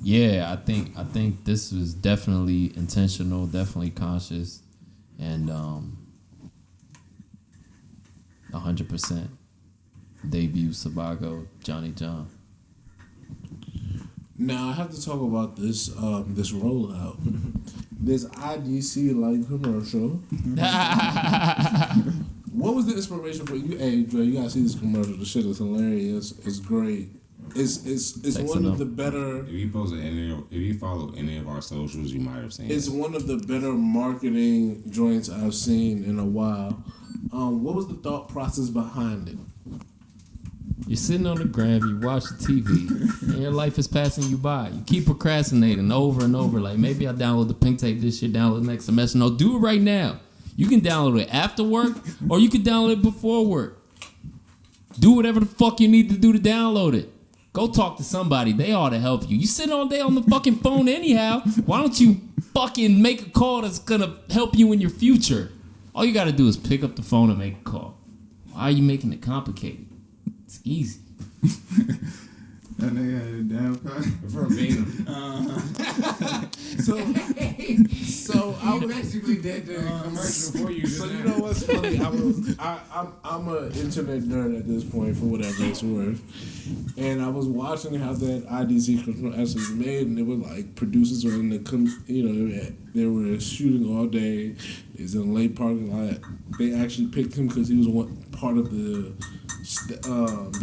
Yeah, I think this was definitely intentional, definitely conscious, and 100% debut Sébago JohnnyJon. Now I have to talk about this this rollout, this IDC like commercial. What was the the inspiration for you? Hey, Dre, you gotta see this commercial. The shit is hilarious. It's great. It's one of the better. If you follow any of our socials, you might have seen It's it. one of the better marketing joints I've seen in a while. What was the thought process behind it? You're sitting on the gram, you watch the TV, and your life is passing you by. You keep procrastinating over and over. Like, maybe I download the pink tape this shit, download the next semester. No, do it right now. You can download it after work, or you can download it before work. Do whatever the fuck you need to do to download it. Go talk to somebody. They ought to help you. You sit all day on the fucking phone anyhow. Why don't you fucking make a call that's gonna help you in your future? All you gotta do is pick up the phone and make a call. Why are you making it complicated? It's easy. That nigga had a damn car. Verbatim. So I was basically did the commercial for you. So you know what's funny? I'm an internet nerd at this point for whatever it's worth, and I was watching how that IDC commercial actually was made, and it was like producers were in the they were shooting all day. It was in a late parking lot. They actually picked him because he was part of the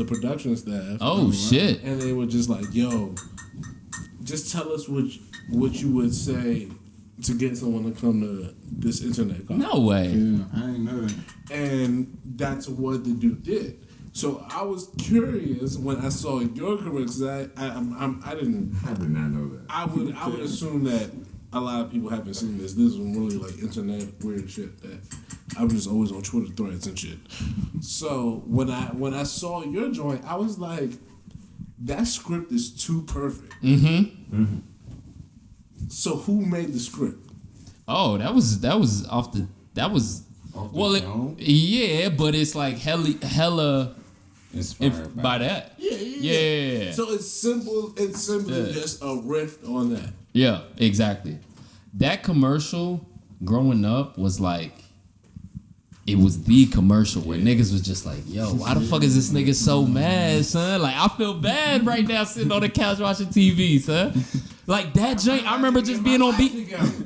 production staff. Oh shit! And they were just like, "Yo, just tell us what you would say to get someone to come to this internet call." No way. Yeah, I didn't know that. And that's what the dude did. So I was curious when I saw your career because I didn't. I did not know that. I would assume that a lot of people haven't seen this. This is really like internet weird shit that I'm just always on Twitter threads and shit. So when I saw your joint, I was like, that script is too perfect. Mm-hmm. So who made the script? Oh, that was off the dome? yeah, but it's like hella Inspired by that. Yeah. So it's simple. It's simply just a riff on that. Yeah, exactly. That commercial growing up was like, it was the commercial where niggas was just like, yo, why the fuck is this nigga so mad, son? Like, I feel bad right now sitting on the couch watching TV, son. Like, that joint, I remember just being on BET.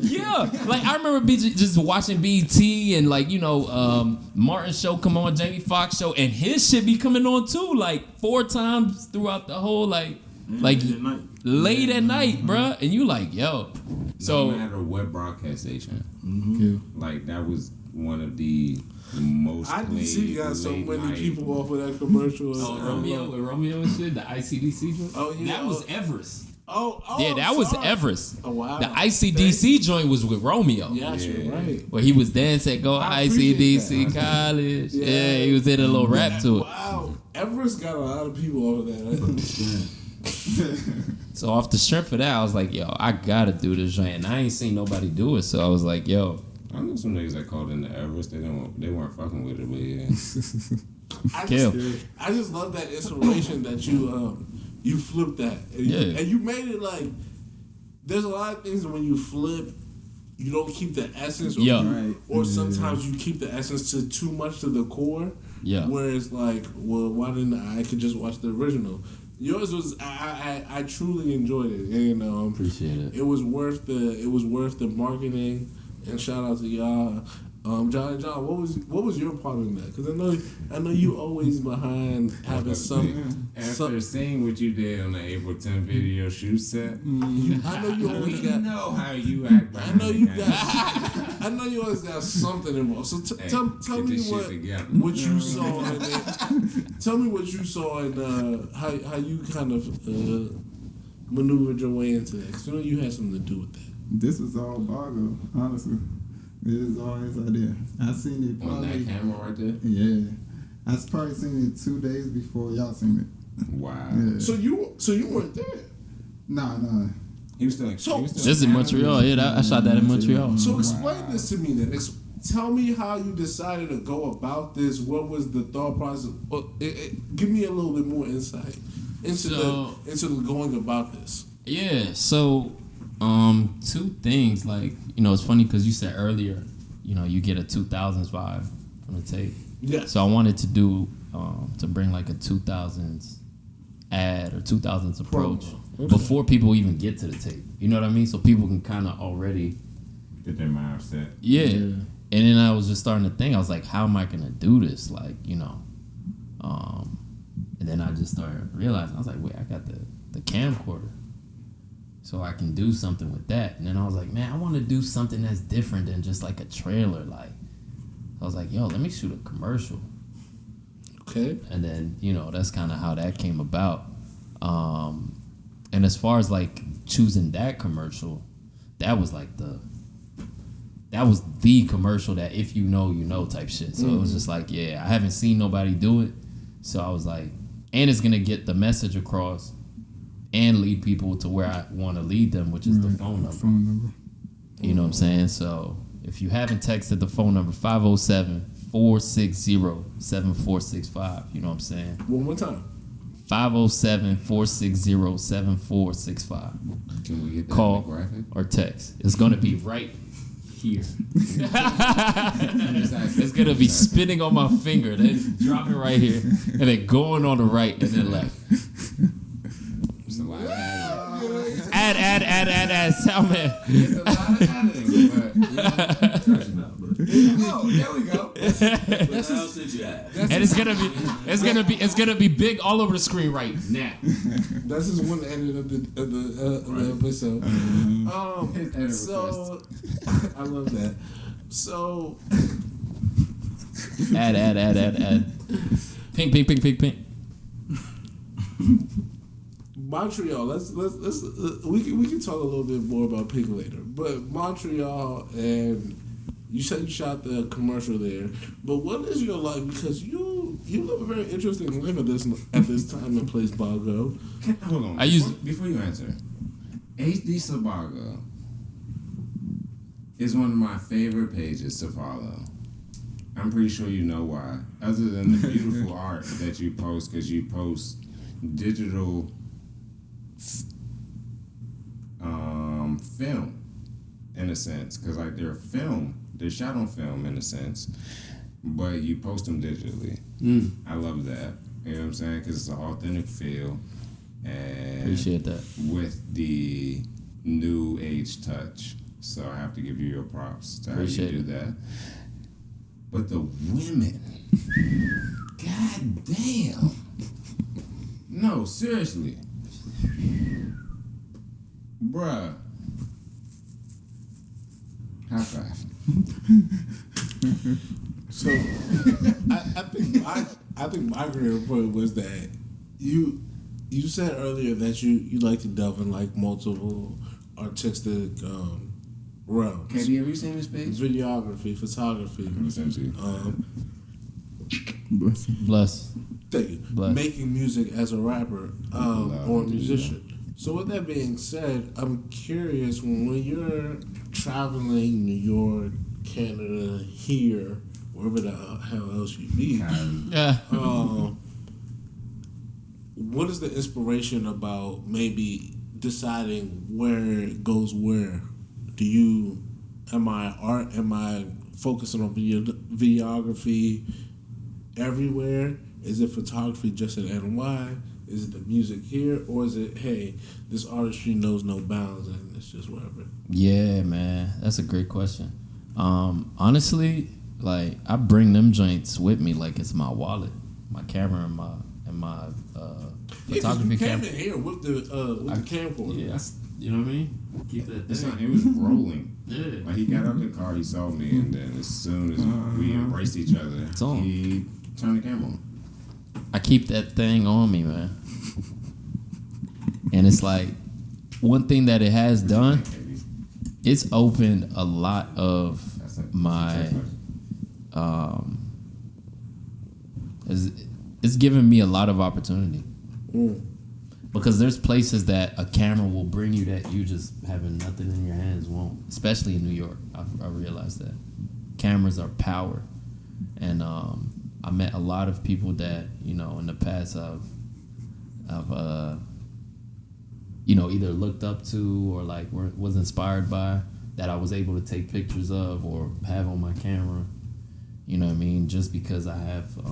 Yeah, like, I remember just watching BET and, like, Martin show come on, Jamie Foxx show, and his shit be coming on, too, like, 4 times throughout the whole, late at night, bruh. And you like, yo. So, no matter what broadcast station, like, that was one of the most I didn't see you got so late many night. people off of that commercial. Romeo and shit, the ICDC joint. Oh, yeah. That was Everest. Oh, Yeah, that was sorry. Everest. Oh, wow. The ICDC joint was with Romeo. Yes, you're right. Where he was dancing, go I appreciate ICDC that. college. Yeah. Yeah, he was in a little rap to it. Wow. Everest got a lot of people over there. So off the strength of that, I was like, yo, I gotta do this joint. And I ain't seen nobody do it. So I was like, yo. I know some niggas that called in the Everest. They weren't fucking with it, but yeah. I just love that inspiration that you flipped that. And you made it like, there's a lot of things that when you flip, you don't keep the essence, or sometimes you keep the essence to too much to the core. Yeah. Where it's like, well, why didn't I could just watch the original? Yours was I truly enjoyed it, and Appreciate it. It was worth the marketing, and shout out to y'all. JohnnyJon, what was your part in that? Because I know you always behind having some. After seeing what you did on the April 10th video shoot set, I know you always got. know how you act. I know you got. I know you always got something involved. So tell me what you saw in it. Tell me what you saw and how you kind of maneuvered your way into that. Because I know you had something to do with that. This was all Bago, honestly. It is all his idea. I seen it On probably. that camera right there? Yeah. I probably seen it 2 days before y'all seen it. Wow. Yeah. So you weren't there. Nah. He was still in. So- This is in Montreal. Yeah, I shot that in Montreal. So explain this to me then. Tell me how you decided to go about this. What was the thought process? Give me a little bit more insight into the going about this. Yeah, so 2 things, like, it's funny because you said earlier, you get a 2000s vibe from the tape. Yeah. So I wanted to do to bring like a 2000s ad or 2000s approach before people even get to the tape. You know what I mean? So people can kind of already Get their mind set. yeah. And then I was just starting to think, I was like, how am I gonna do this? Like, you know. And then I just started realizing, I was like, wait, I got the camcorder. So I can do something with that. And then I was like, man, I want to do something that's different than just like a trailer. Like, I was like, yo, let me shoot a commercial. Okay. And then, you know, that's kind of how that came about. And as far as like choosing that commercial, that was the commercial that if you know type shit. So it was just like, yeah, I haven't seen nobody do it. So I was like, and it's going to get the message across and lead people to where I want to lead them, which is the phone number. You know what I'm saying? So if you haven't texted the phone number, 507-460-7465. You know what I'm saying? One more time. 507-460-7465. Can we get that Call in the graphic? or text. It's going to be right here. It's going to be spinning on my finger, then dropping right here, and then going on the right and then left. It's a lot of editing. Add, sound man. It's a lot of editing, but oh, there we go. What else did you add? And it's gonna be big all over the screen right now. That's just one edit of the episode. So I love that. So Add. Pink. Montreal. Let's we can talk a little bit more about Pink later. But Montreal, and you said you shot the commercial there. But what is your life? Because you live a very interesting life at this time and place, Bago. Hold on. Before you answer, HD Sébago is one of my favorite pages to follow. I'm pretty sure you know why. Other than the beautiful art that you post, because you post digital film in a sense, because like they're shot on film in a sense, but you post them digitally. I love that. You know what I'm saying? Because it's an authentic feel, and Appreciate that. with the new age touch. So I have to give you your props to Appreciate how you do that. But the women, god damn. No, seriously. Bruh. High five. So I think my greater point was that you said earlier that you like to delve in like multiple artistic realms. Katie, have you seen this page? Videography, photography. Bless. Thank you. Bless. Making music as a rapper or a musician. So with that being said, I'm curious, when you're traveling New York, Canada, here, wherever the hell else you be, Yeah. what is the inspiration about maybe deciding where it goes where? Am I focusing on videography everywhere? Is it photography just in NY? Is it the music here? Or is it, hey, this artistry knows no bounds and it's just whatever? Yeah, man. That's a great question. Honestly, like I bring them joints with me like it's my wallet, my camera and my photography camera. camera. You came in here with the camcorder. Yeah, you know what I mean? Keep that thing. It was rolling. Yeah. Like he got out the car, he saw me, and then as soon as we embraced each other, on. he turned the camera on. I keep that thing on me, man. And it's like one thing that it has done, it's opened a lot of my it's given me a lot of opportunity. Because there's places that a camera will bring you that you just having nothing in your hands won't. Especially in New York, I realized that cameras are power, and I met a lot of people that in the past I've either looked up to or like was inspired by, that I was able to take pictures of or have on my camera. You know what I mean? Just because I have it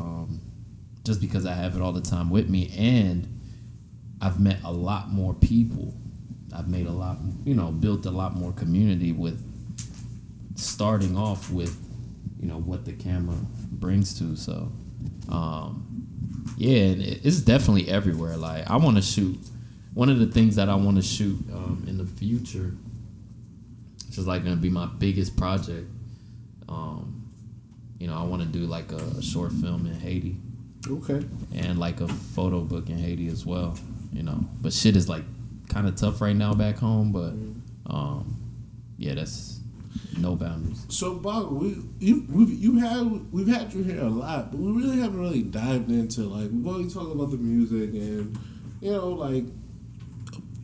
all the time with me, and I've met a lot more people. I've made a lot, built a lot more community with starting off with what the camera brings to. So, yeah, and it's definitely everywhere. Like, I want to shoot. One of the things that I want to shoot in the future, which is like going to be my biggest project. I want to do like a short film in Haiti. Okay. And like a photo book in Haiti as well. But shit is like kind of tough right now back home. But yeah, that's no boundaries. So Bago, we've had you here a lot, but we really haven't really dived into like we've only talked about the music and like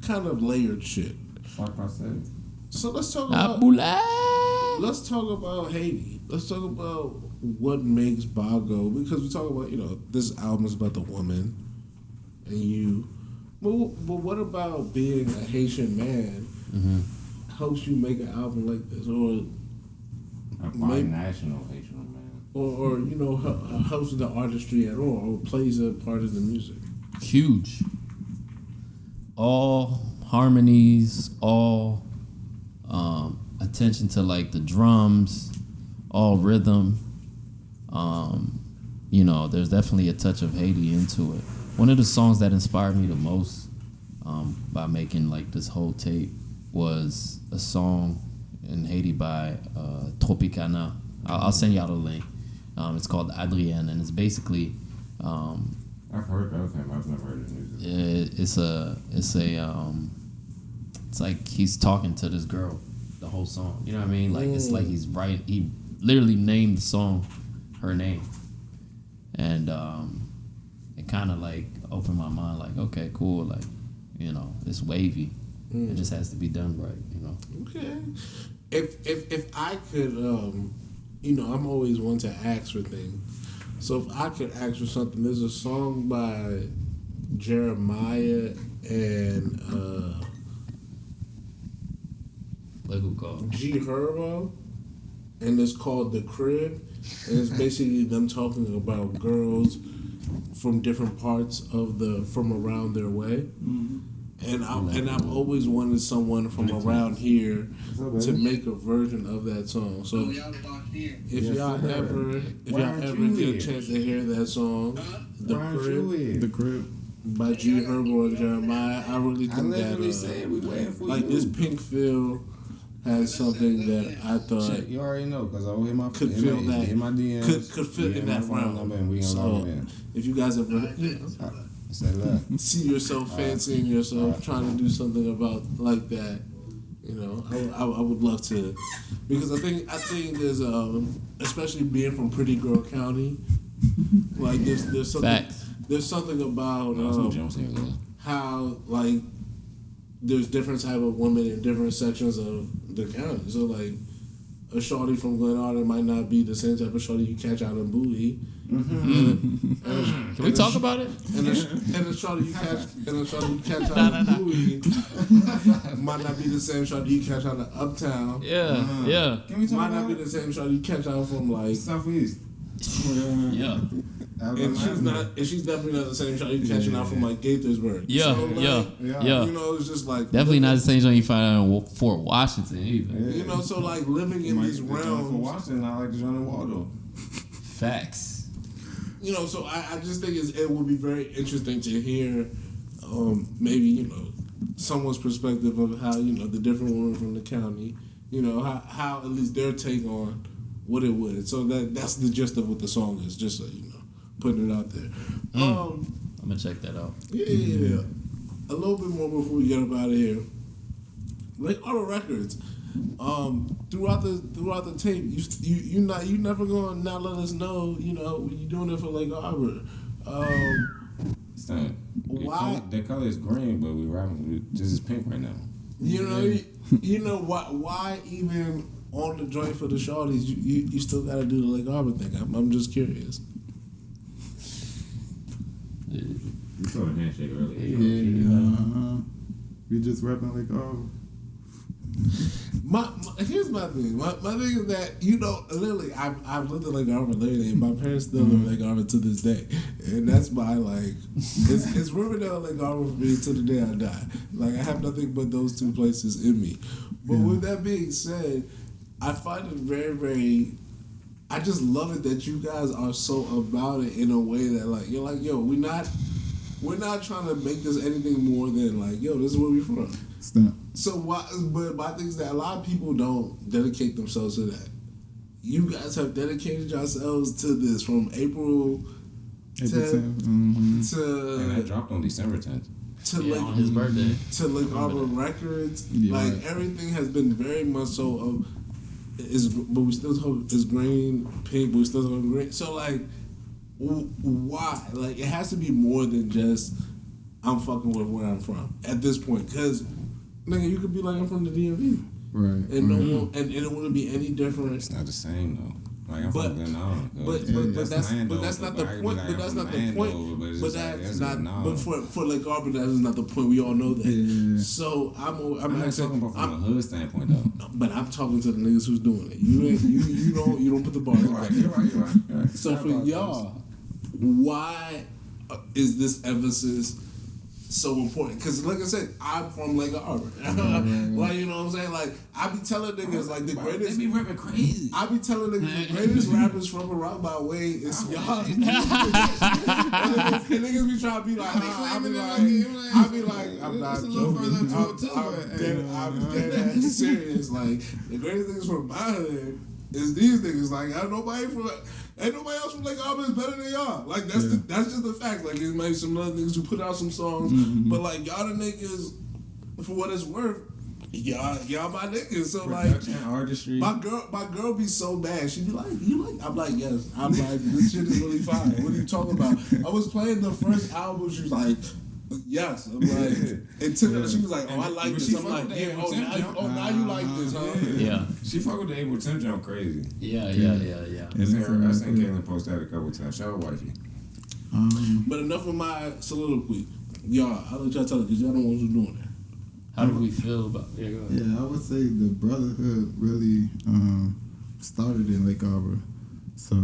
kind of layered shit. Like I said. So let's talk about Haiti. Let's talk about what makes Bago, because we talk about this album is about the woman and you. But what about being a Haitian man helps you make an album like this, or a national Haitian man, or helps with the artistry at all, or plays a part of the music? Huge. All harmonies, all attention to like the drums, all rhythm. There's definitely a touch of Haiti into it. One of the songs that inspired me the most by making like this whole tape was a song in Haiti by Tropicana. I'll send y'all the link. It's called Adrienne, and it's basically I've heard of him. I've never heard his music. It's like he's talking to this girl the whole song. You know what I mean? Like it's like he's writing. He literally named the song her name, and it kind of like opened my mind. Like, okay, cool. Like, it's wavy. It just has to be done right. Okay. If I could, I'm always one to ask for things. So if I could ask for something, there's a song by Jeremiah and Like who called? G Herbo, and it's called The Crib, and it's basically them talking about girls from different parts from around their way. And I've always wanted someone from around here to make a version of that song. So if y'all ever get a chance to hear that song, The Crib by G Herbo and Jeremiah, I really think that like this Pink Feel has something that I thought Shit, you already know because I will hit my could feel that hit my DMs, could fit in that realm. So if you guys ever see yourself fancying yourself trying to do something about like that, I would love to, because I think there's especially being from Pretty Girl County, like there's something Facts. There's something about how like there's different type of women in different sections of the county. So like a shorty from Glen Arden might not be the same type of shorty you catch out in Bowie. Can we talk about it? And the shorty you catch out in Bowie might not be the same shorty you catch out in Uptown. Yeah. Can we talk Might about not be the same shorty you catch out from like Southeast? Yeah. And she's definitely not the same shot you catching out from like Gaithersburg. Yeah, so, like, yeah. It's just like Definitely not the same joint you find out in Fort Washington either. Yeah. So like living in these realms. For Washington, I like the John and Waldo. Facts. So I just think it would be very interesting to hear, maybe someone's perspective of how the different women from the county, how at least their take on what it would. So that's the gist of what the song is. Just so you know. Putting it out there. I'm gonna check that out. Yeah. A little bit more before we get up out of here. Like Arbor Records, throughout the tape, you never gonna not let us know. When you're doing it for like Arbor. Why? The color is green, but we rapping. This is pink right now. Why even on the joint for the shorties? You still gotta do the Lake Arbor thing. I'm just curious. We saw a handshake earlier. Yeah. We just rapping like, oh. Here's my thing. My thing is that literally I've lived in Lake Arbor literally, and my parents still live in Lake Arbor to this day, and that's my like it's Riverdale and Lake Arbor for me to the day I die. Like I have nothing but those two places in me. But with that being said, I find it very, very I just love it that you guys are so about it in a way that like you're like, yo, we're not trying to make this anything more than like, yo, this is where we from. Stop. So why? But my thing is that a lot of people don't dedicate themselves to that. You guys have dedicated yourselves to this from April 10th And that to dropped on December 10th. on his birthday. to like Arbor Records. Yeah. Like everything has been very much so of but we still talk it's green, pink, but we still talking green. So like why? Like it has to be more than just I'm fucking with where I'm from at this point. Cause nigga, you could be like I'm from the DMV. Right. And no one, and it wouldn't be any different. It's not the same though. Like I'm But- from Glenn. But that's not the point. But that's not the point. But that's not. But for Lake Arbor, that is not the point. We all know that. Yeah. So I'm not actually, talking about from a hood standpoint though. but I'm talking to the niggas who's doing it. You don't put the bar. You're right. So for y'all, why is this emphasis so important? Because like I said, I'm from Lake Arbor. Like, you know what I'm saying? Like, I be telling niggas, like, the greatest... They be ripping crazy. I be telling niggas the greatest rappers from around my way is y'all. And niggas be trying to be like, I be like, I'm not joking. I'm dead ass serious. Like, the greatest niggas from my hood is these niggas. Like, ain't nobody else from Lake Arbor is better than y'all. Like, that's just the fact. Like, there's maybe some other niggas who put out some songs, but like, y'all the niggas, for what it's worth, y'all my niggas. So like, artistry. my girl be so bad. She be like, you like? I'm like, yes. I'm like, this shit is really fire. What are you talking about? I was playing the first album. She was like, yes. I'm like, it took her. She was like, oh, I like this. I'm like, yeah. Now you like this, huh? Yeah. She fuck with the Able Tim Jump crazy. Yeah. I seen Caitlin post that a couple times. Shout out wifey. But enough of my soliloquy. Y'all, I'll let y'all tell it because y'all the ones who doing it. How do we feel about? Yeah, go ahead. Yeah, I would say the brotherhood really started in Lake Arbor, so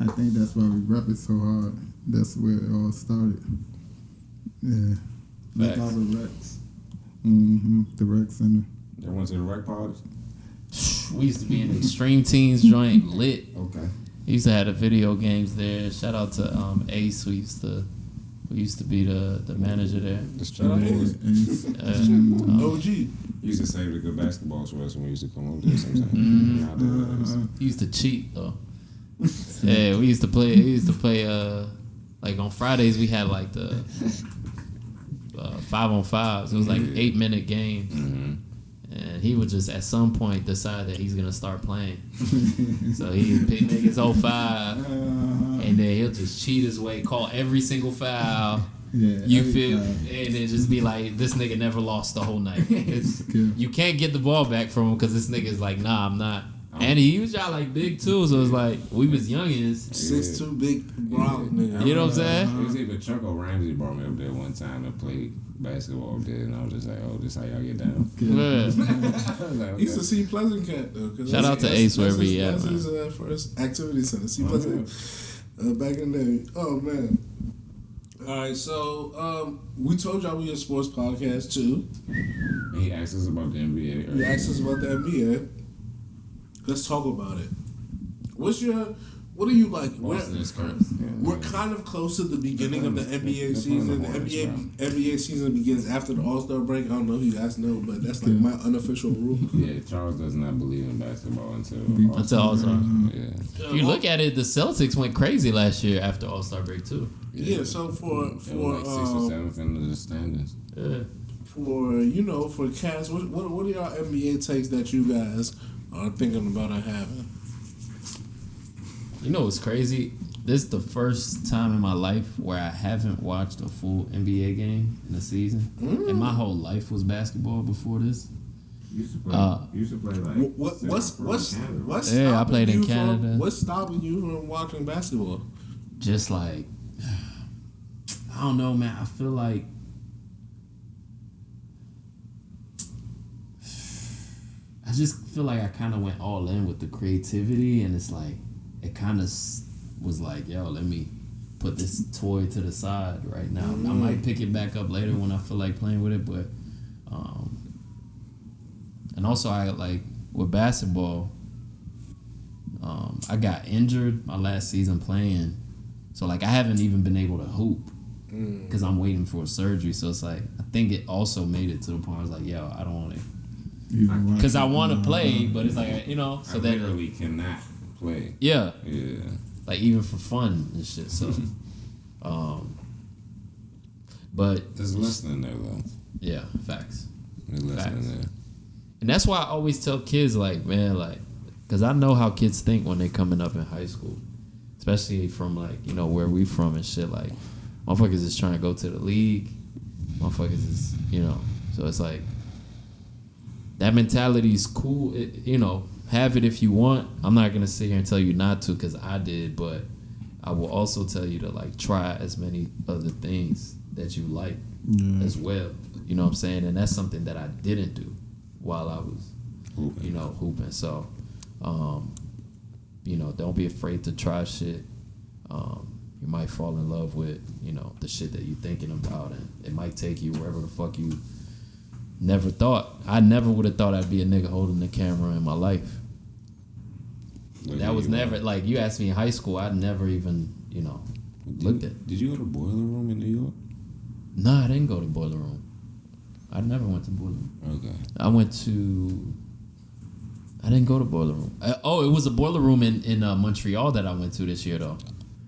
I think that's why we rap it so hard. That's where it all started. Yeah, Lake Arbor Rex. The Rec Center. They went to the rec parties. We used to be in the Extreme Teens joint, lit. Okay. We used to have the video games there. Shout out to Ace, who used to be the manager there. Shout out Ace. OG. Used to save the good basketballs for us when we used to come over there sometimes. He used to cheat though. Yeah, we used to play. Like on Fridays we had like the 5-on-5s. It was like 8-minute games. And he would just at some point decide that he's gonna start playing. So he'd pick niggas 05, and then he'll just cheat his way, call every single foul. Yeah, You feel, and then just be like, this nigga never lost the whole night. You can't get the ball back from him because this nigga's like, nah, I'm not. And he was y'all like big too, so it's like we was youngins. 6'2" big brown nigga. You know what I'm saying? It was even Chuck Ramsey brought me up there one time and played basketball up there, and I was just like, oh, this how y'all get down. Yeah. I was like, okay. Used to see Pleasant Cat though. Shout out to Ace wherever he at, That's man. his first activity center. See Pleasant back in the day. Oh man. All right, so we told y'all we a sports podcast too. And he asked us about the NBA. You asked us about the NBA. Let's talk about it. What do you like? Boston is cursed. We're kind of close to the beginning of the NBA season. The NBA season begins after the All-Star break. I don't know if you guys know, but that's like my unofficial rule. Yeah, Charles does not believe in basketball until All-Star. Yeah. If you look at it, the Celtics went crazy last year after All-Star break too. Yeah, so for They were like 6th or 7th in the standings. Yeah. for cats, what are y'all NBA takes that you guys are thinking about having? You know what's crazy? This is the first time in my life where I haven't watched a full NBA game in a season. And my whole life was basketball before this. You used to play like. What's Yeah, I played in stopping you Canada. What's stopping you from watching basketball? Just like, I don't know, man. I feel like I just feel like I kind of went all in with the creativity, and it's like it kind of was like, yo, let me put this toy to the side right now. I might pick it back up later when I feel like playing with it, but and also I like with basketball, I got injured my last season playing, so like I haven't even been able to hoop because I'm waiting for a surgery. So it's like I think it also made it to the point where I was like, yo, I don't want to, because I want to play, but it's like so I that literally cannot play. yeah, Yeah. like even for fun and shit. So, but There's a lesson in there though. yeah, facts. There's a lesson Facts. in there. And that's why I always tell kids, like, man, like, because I know how kids think when they coming up in high school, especially from, like, where we from and shit. Like, motherfuckers is trying to go to the league. Motherfuckers is, so it's like, that mentality is cool. Have it if you want. I'm not going to sit here and tell you not to because I did, but I will also tell you to, like, try as many other things that you like as well. You know what I'm saying? And that's something that I didn't do while I was, hooping. So, don't be afraid to try shit. You might fall in love with, the shit that you're thinking about, and it might take you wherever the fuck you never thought. I never would have thought I'd be a nigga holding the camera in my life. That was never, like, you asked me in high school, I'd never even, looked at. Did you go to Boiler Room in New York? No, I didn't go to Boiler Room. I never went to Boiler Room. Okay. I didn't go to Boiler Room. It was a Boiler Room in Montreal that I went to this year, though.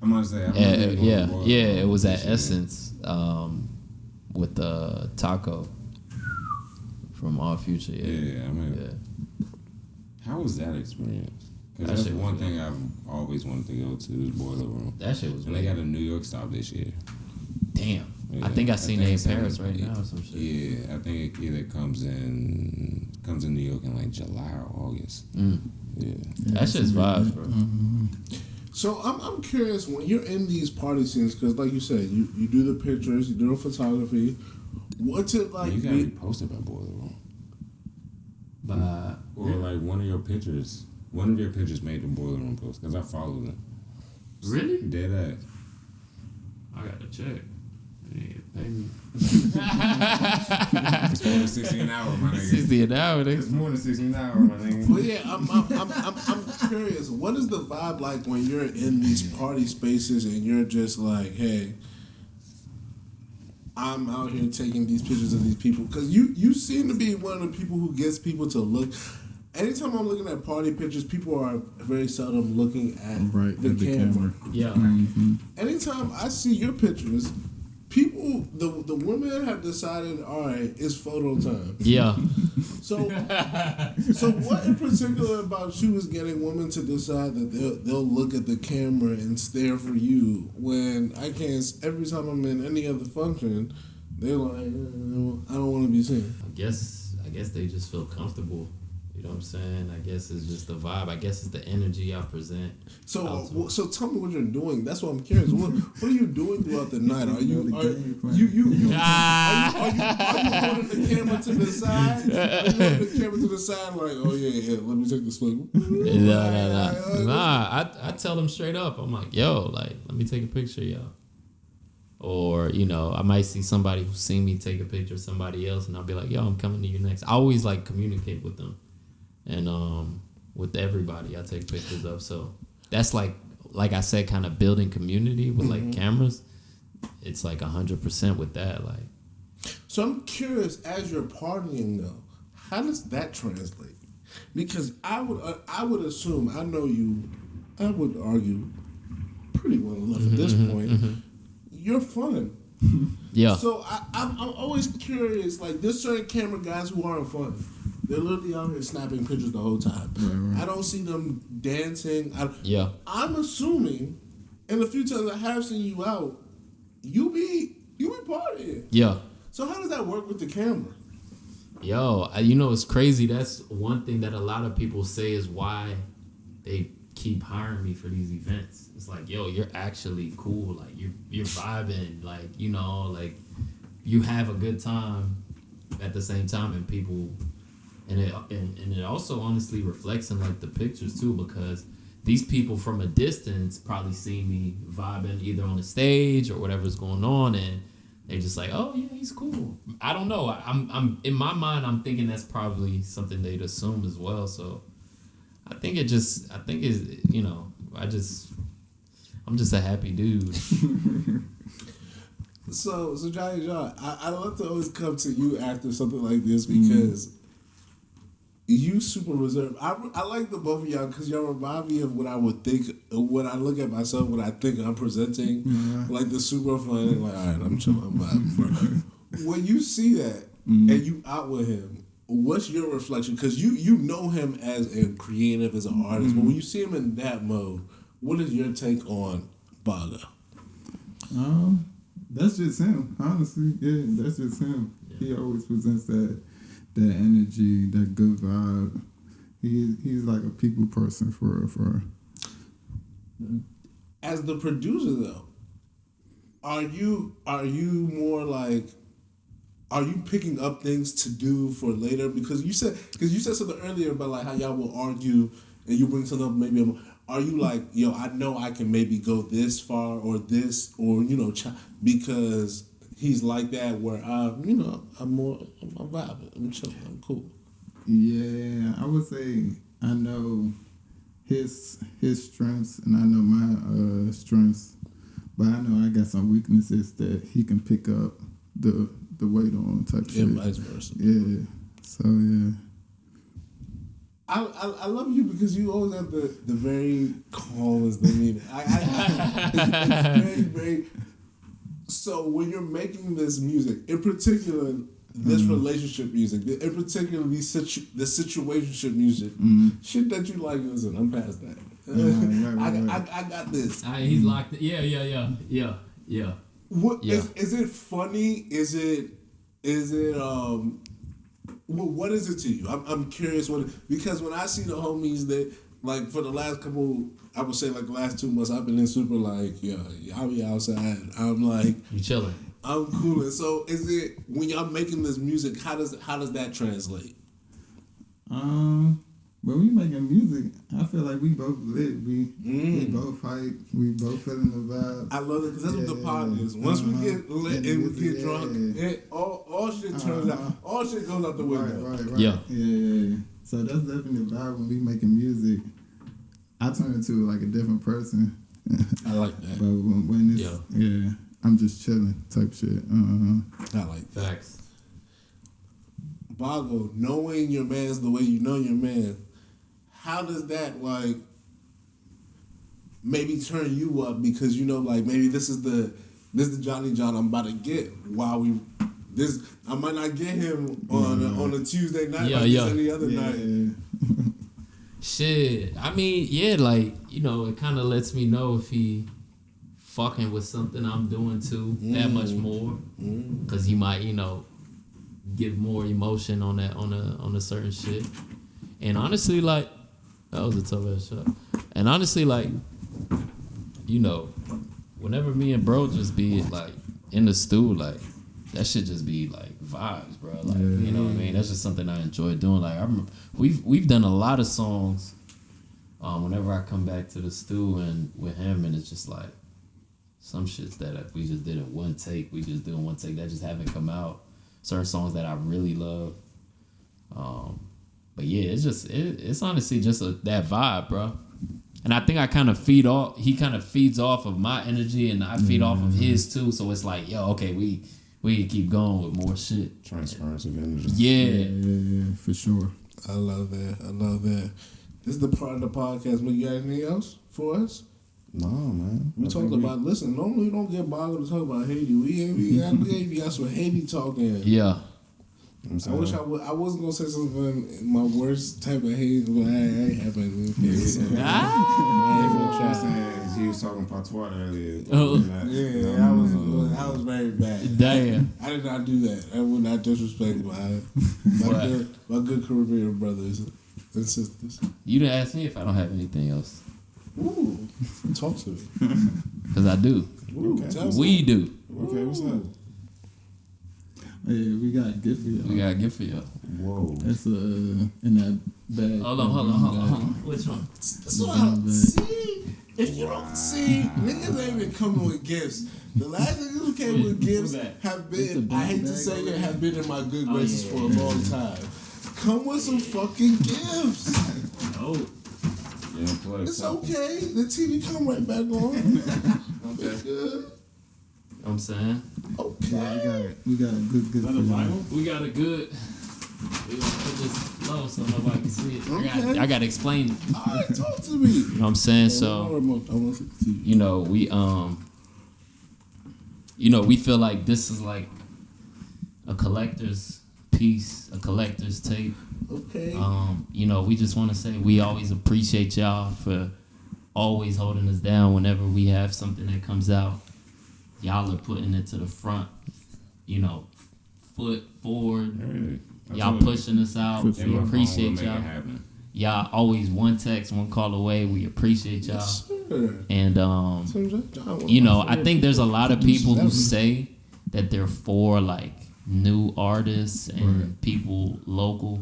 I'm gonna say, it was at Essence with Taco from All Future. Yeah. How was that experience? Because That that's shit was one good. thing I've always wanted to go to is Boiler Room. That shit was And great. they got a New York stop this year. Damn. Yeah, I think I seen it in it's Paris right now or some shit. Yeah, I think it either comes in New York in like July or August. Yeah. That shit's vibes, bro. So I'm curious, when you're in these party scenes, because like you said, you do the pictures, you do the photography. What's it like? You gotta be posted by Boiler Room. Or like one of your pictures made the Boiler Room post, because I follow them. Really? Dead ass. I gotta check. Pay me. It's more than 60 an hour, my nigga. 60 an hour, It's nigga. more than 60 an hour, my nigga. But yeah, I'm curious. What is the vibe like when you're in these party spaces and you're just like, hey, I'm out here taking these pictures of these people? Because you seem to be one of the people who gets people to look. Anytime I'm looking at party pictures, people are very seldom looking at the camera. Yeah. Anytime I see your pictures, people, the women have decided, all right, it's photo time. Yeah. So what in particular about you is getting women to decide that they'll look at the camera and stare for you when I can't? Every time I'm in any other function, they're like, I don't want to be seen. I guess they just feel comfortable. You know what I'm saying? I guess it's just the vibe. I guess it's the energy I present. So tell me what you're doing. That's what I'm curious. What are you doing throughout the night? Are you holding the camera to the side? Are you holding the camera to the side like, oh yeah, let me take this flick? Nah. I tell them straight up. I'm like, yo, like, let me take a picture, y'all. Or, I might see somebody who's seen me take a picture of somebody else, and I'll be like, yo, I'm coming to you next. I always, like, communicate with them. And with everybody I take pictures of. So that's like I said, kind of building community with like cameras. It's like 100% with that. Like, so I'm curious, as you're partying though, how does that translate? Because I would assume, I know you, I would argue pretty well enough at this point, you're fun. yeah. So I'm always curious, like there's certain camera guys who aren't fun. They're literally out here snapping pictures the whole time. Right. I don't see them dancing. I'm assuming, and the few times I have seen you out, you be partying. Yeah. So how does that work with the camera? Yo, it's crazy. That's one thing that a lot of people say is why they keep hiring me for these events. It's like, yo, you're actually cool. Like you're vibing. Like like you have a good time at the same time, and people. And it also honestly reflects in like the pictures too, because these people from a distance probably see me vibing either on the stage or whatever's going on, and they're just like, oh yeah, he's cool. I don't know. I'm in my mind, I'm thinking that's probably something they'd assume as well. So I think it's, you know, I'm just a happy dude. So JohnnyJon, I love to always come to you after something like this because you super reserved. I like the both of y'all because y'all remind me of what I would think when I look at myself when I think I'm presenting, like the super fun, like all right, I'm chilling, I'm vibing. When you see that and you out with him, what's your reflection? Because you know him as a creative, as an artist, but when you see him in that mode, what is your take on Bago? That's just him, honestly. Yeah, that's just him. Yeah. He always presents that energy, that good vibe. He's like a people person for real. As the producer, though, are you more like? Are you picking up things to do for later? Because you said something earlier about like how y'all will argue and you bring something up maybe. Are you like, yo, I know I can maybe go this far or this or, you know, because he's like that where I'm vibing, I'm chilling, I'm cool. Yeah, I would say I know his strengths and I know my strengths, but I know I got some weaknesses that he can pick up the weight on type shit. Yeah, vice versa. Yeah, so yeah. I love you because you always have the very calmest demeanor. It's very, very. So when you're making this music, in particular, this relationship music, in particular, the situationship music, shit that you like, listen, I'm past that. Right. I got this. He's locked. Yeah. What is it funny? Is it what is it to you? I'm curious because when I see the homies that like for the last couple, I would say like the last 2 months, I've been in super like I'll be outside. I'm like you chilling. I'm cooling. So is it when y'all making this music? How does that translate? When we making music, I feel like we both lit. We both hype. We both feeling the vibe. I love it because that's what the pod is. Once we get lit and we get drunk, all shit turns out. All shit goes out the window. Right. Yeah. So that's definitely the vibe when we making music. I turn into like a different person. I like that. But when it's I'm just chilling type shit. I like that. Facts. Bago, knowing your man's the way you know your man. How does that like maybe turn you up because you know like maybe this is the JohnnyJon I'm about to get I might not get him on a Tuesday night any other night. Shit, I mean, like, you know, it kind of lets me know if he fucking with something I'm doing too that much more, because he might, you know, give more emotion on that on a certain shit. And honestly, like, that was a tough ass shot. And honestly, like, you know, whenever me and bro just be like in the stew, like that shit just be like vibes, bro. Like, you know what I mean? That's just something I enjoy doing. Like I remember we've done a lot of songs. Whenever I come back to the stew and with him, and it's just like some shits that if we just did in one take, we just do in one take that just haven't come out. Certain songs that I really love. But yeah, it's honestly just that vibe, bro. And I think I kind of feed off. He kind of feeds off of my energy, and I feed off of his too. So it's like, yo, okay, we can keep going with more shit. Transference of energy. Yeah, for sure. I love that. This is the part of the podcast. But you got anything else for us? No, man. We talked about. Listen, normally we don't get Bago to talk about Haiti. We got some Haiti talking. Yeah. I wish I would. I wasn't gonna say something my worst type of hate, but I ain't having anything. He was talking patois earlier. Yeah, I was very bad. Damn. I did not do that. I would not disrespect my good Caribbean brothers and sisters. You didn't ask me if I don't have anything else. Ooh, talk to me. Because I do. Ooh, okay. We do. Okay, what's up? Yeah, we got a gift for y'all. We got a gift for y'all. Whoa. That's in that bag. Hold on. Which one? So see, if you don't see, niggas ain't even coming with gifts. The last niggas who came with gifts have been, I hate to say it, have been in my good graces for a long time. Come with some fucking gifts. Oh. Yeah, plug It's something. okay. The TV come right back on. Okay. Good. You know what I'm saying? Okay. We got a good feeling. We got a good. We gonna put this low so nobody can see it. Okay. I gotta explain it. All right, talk to me. You know what I'm saying? So, I want to see the TV. you know, we feel like this is like a collector's piece, a collector's tape. Okay. You know, we just want to say we always appreciate y'all for always holding us down whenever we have something that comes out. Y'all are putting it to the front, you know, foot forward. Hey, I Y'all told you. pushing us out. Push We it. appreciate Make it y'all. happen. Y'all always one text, one call away. We appreciate y'all. Yes, sir. And you know, I think there's a lot of people who say that they're for like new artists and people local,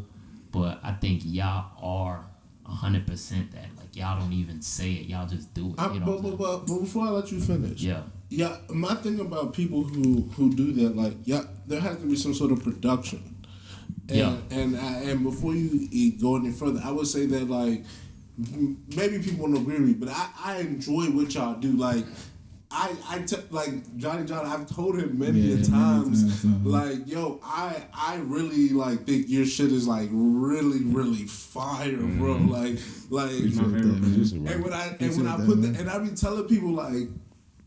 but I think y'all are 100% that. Like y'all don't even say it, y'all just do it. You know what I'm saying? But before I let you finish, Yeah. my thing about people who do that, like, there has to be some sort of production. And before you go any further, I would say that, like, maybe people won't agree with me, but I enjoy what y'all do. Like, like JohnnyJon, I've told him many a times, like, yo, I really like think your shit is like really, really fire, bro. Like He's my favorite producer, bro. and when I put that, and I be telling people like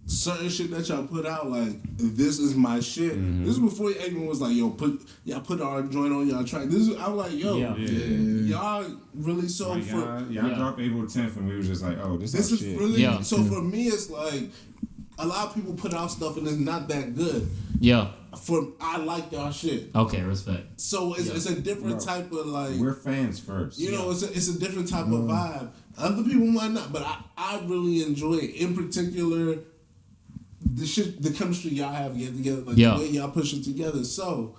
certain shit that y'all put out, like, this is my shit. This is before anyone was like, yo, put our joint on y'all track. This is, I'm like, yo, y'all really so Like, y'all dropped April 10th, and we was just like, oh, this is shit. really Yeah. so for me it's like a lot of people put out stuff and it's not that good. Yeah. I like y'all shit. Okay, respect. So it's a different type of like, We're fans first. you know, it's a different type of vibe. Other people might not, but I really enjoy it. In particular, the chemistry y'all have together, like the way y'all push it together. So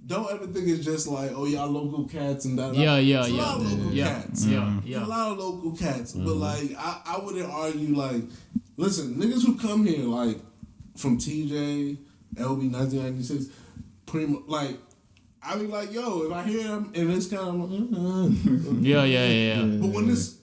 don't ever think it's just like, oh, y'all local cats and that. Yeah. It's a lot of local cats. Yeah. A lot of local cats. But like, I wouldn't argue like, listen, niggas who come here like from TJ, LB 1996, Primo, like, I be like, yo, if I hear them and it's kind of Yeah. But when this,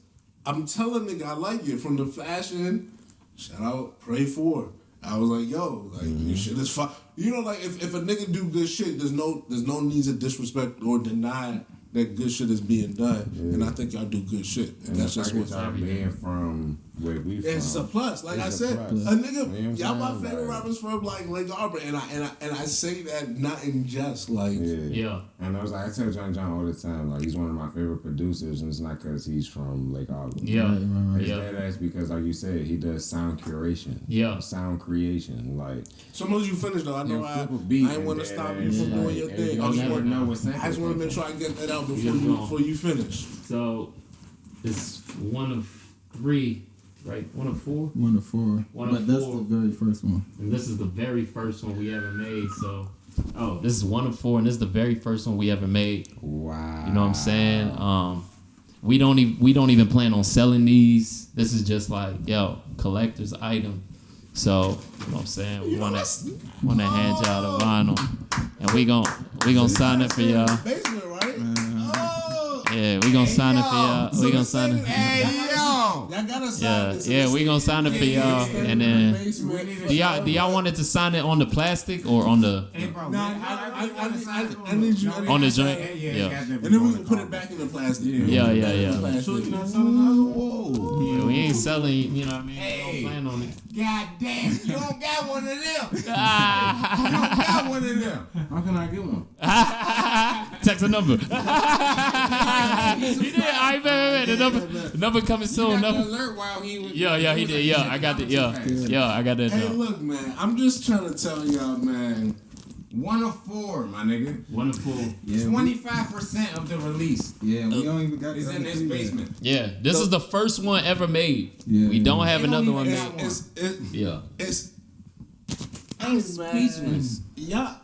I'm telling nigga, I like it. From the fashion, shout out, pray for. I was like, yo, like, this shit is fine. You know, like, if a nigga do good shit, there's no need to disrespect or deny that good shit is being done. And I think y'all do good shit. And that's just what y'all being from where we from. it's a plus. Like I said, plus. a nigga, You know what I'm y'all my saying? favorite Like- rappers from like Lake Arbor, and I say that not in jest, like Yeah. And I was like, I tell JohnnyJon all the time, like, he's one of my favorite producers, and it's not because he's from Lake Arbor. Yeah. It's Yeah. dead ass because, like you said, he does sound curation. Yeah. Sound creation. Like, Some of you finished though. I know I flip a beat ain't want to and stop dead you from ass, doing like, your and thing. you I just never want know what sample I just want to come make sure I get that out Yeah. before you finish. So it's one of three, right? One of four. One of four. One But of that's four. the very first one. And this is the very first one we ever made. So, this is one of four, and this is the very first one we ever made. wow. You know what I'm saying? We don't even plan on selling these. This is just like, yo, collector's item. So, you know what I'm saying? We wanna hand y'all the vinyl, and we gonna sign it for y'all. Basement, right? Oh, Yeah, we gonna sign it for y'all. We gonna sign it. Y'all gotta sign this. Yeah, we gonna sign it for y'all, and then do y'all want it to sign it on the plastic or on the I need you. on the joint? Yeah. And then we can put it back in the plastic. Yeah. Plastic. Whoa. Yeah, we ain't selling, you know what I mean? We don't plan on it. God damn, you don't got one of them. Ah. Got one of them. How can I get one? Text the number. He did. I bet. The number coming soon. Got the Number. alert while he was. Yeah, he did. Yeah, I got the. Yeah, I got that. Hey, now. look, man. I'm just trying to tell y'all, man. 1 of 4, my nigga. Wonderful. Yeah, 25% of the release we don't even got is the in other this three yet. basement. Yeah, this is the first one ever made. Yeah, We don't yeah. have They don't another even one got made. It's Yeah. it's I'm speechless. yeah.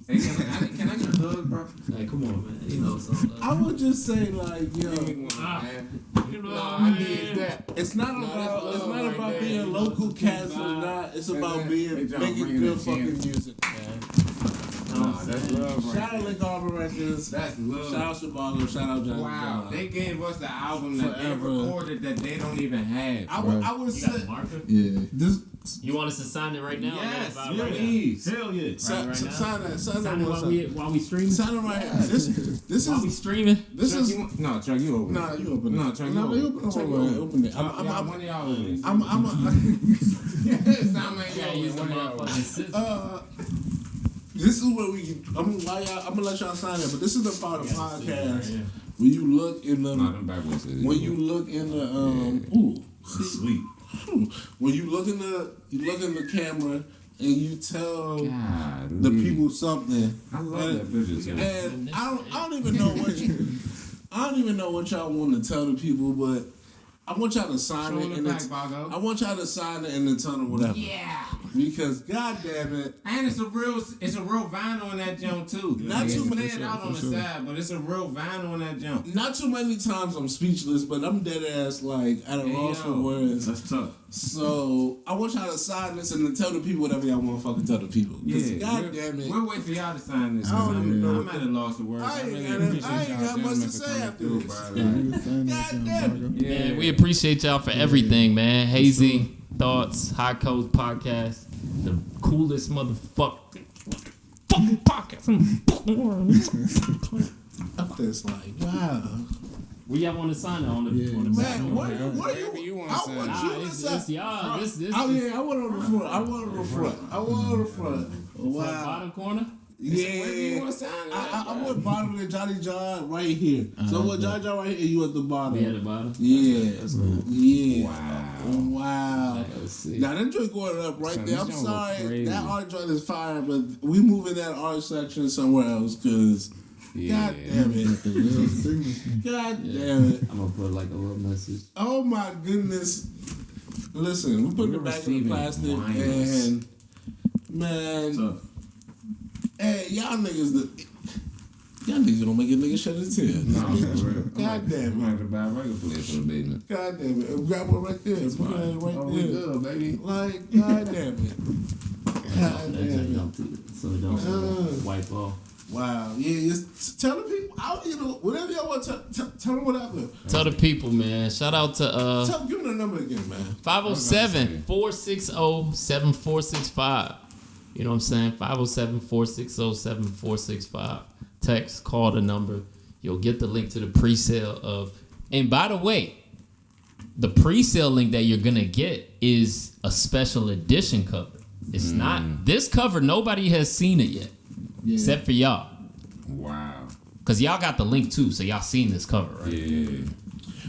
Hey, can I get a hug, bro? Hey, come on, man. You know something. I would just say like, yo, Give me one, man. You know, No, I need that. it's not about being local cats or not. It's about They being just making bringing good the fucking jam. music, man. Nah, that's love right Shout out there. Lake Arbor Records. That's love. Shout out Sébago. Shout out Johnny Wow, John. they gave us the album that Forever. they recorded that they don't even have. I would You got say the marker? Yeah. this. You want us to sign it right now? Yes, Right now? please. Hell yeah. Right now? Sign that. Sign that Sign it one. while we streaming. Sign it right here. This While we is. streaming? This Chuck, is. no, Chuck, you open it. Nah, you open it. No, Chuck, you No, open it. you open Chuck, it. you open it. Open it. One of y'all open it. I'm Sound like Yeah, y'all use the open it. motherfucking scissors. This is where we. I'm gonna let y'all sign it, but this is the part of the podcast when you look in the. Nah, them backwards. When you look in the ooh, sweet. When you look in the camera and you tell God, the people something. I love that picture too. And I don't even know what y'all want to tell the people, but I want y'all to sign Show it them and the back, Bago. I want y'all to sign it and then tell them whatever. Yeah. Because god damn it, And it's a real vinyl on that jump too. Not It's too many- laid out on the side, but it's a real vinyl on that jump. not too many times I'm speechless, but I'm dead ass like at a Hey, loss for yo. words. That's tough. So I want y'all to sign this and then tell the people whatever y'all want to fucking tell the people. 'Cause god we'll- damn it. We'll wait for y'all to sign this. I don't even know I'm what at a loss for words. I ain't really got- appreciate I ain't y'all got much to gentlemen say for coming after through, this. bro. God damn it. Yeah, We appreciate y'all for everything, man. Hazie, Thoughts, High Coast Podcast, the coolest fucking podcast. I'm just like, wow. We y'all want to sign it on the Man, back? what Whatever do you you wanna I say. want Nah, you to it's say. y'all. This Oh yeah, I want it on the front. I want it on the front. I want it on the front. Wow. bottom corner. Wherever you Yeah. want to sign it. I went bottom of Johnny John right here. So what Johnny John right here, you at the bottom. We at the bottom. Yeah. That's cool. Yeah. Wow. Wow. Let's see. Now that joint going up right Son, there. this I'm joint look sorry, crazy. that art joint is fire, but we moving that art section somewhere else because god damn it. God damn it. I'm gonna put like a little message. Oh my goodness. Listen, we putting We're it back in the receiving plastic minus. and man, hey, y'all niggas don't make a nigga shed his tears. No, for real. God damn I'm it. gonna have to buy a record player for the basement. God damn it. Grab one right there. Put it right Oh, we there. good, baby. Like, god damn it. God damn it. So it don't wipe off. Wow. Yeah, just tell the people, whatever y'all want, tell them whatever. Tell the people, man. Shout out to Give me the number again, man. 507-460-7465. You know what I'm saying? 507-460-7465. Text, call the number. You'll get the link to the pre-sale of. And by the way, the pre-sale link that you're gonna get is a special edition cover. It's not this cover. Nobody has seen it yet, except for y'all. Wow. Cause y'all got the link too, so y'all seen this cover, right? Yeah.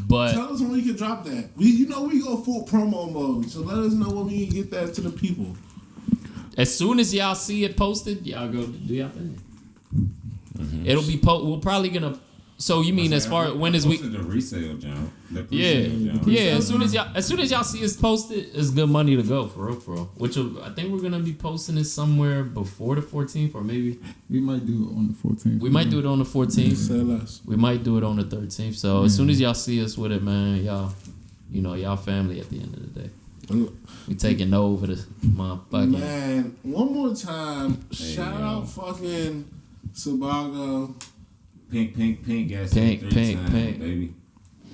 But Tell us when we can drop that. We go full promo mode, so let us know when we can get that to the people. as soon as y'all see it posted, y'all go do y'all thing. It'll be we're probably gonna. So you mean as far when is we? The resale jump. The Yeah, pre-sale jump. yeah. As soon as y'all see it's posted, it's good money to go for real. Which I think we're gonna be posting it somewhere before the 14th, or maybe We might do it on the 14th. we might do it on the 14th. Say less. We might do it on the 13th. So as soon as y'all see us with it, man, y'all family at the end of the day. We taking over the motherfucking. Man, one more time, shout yo. out fucking Sébago. Pink. Yes, Pink, 3 pink, times, pink. baby.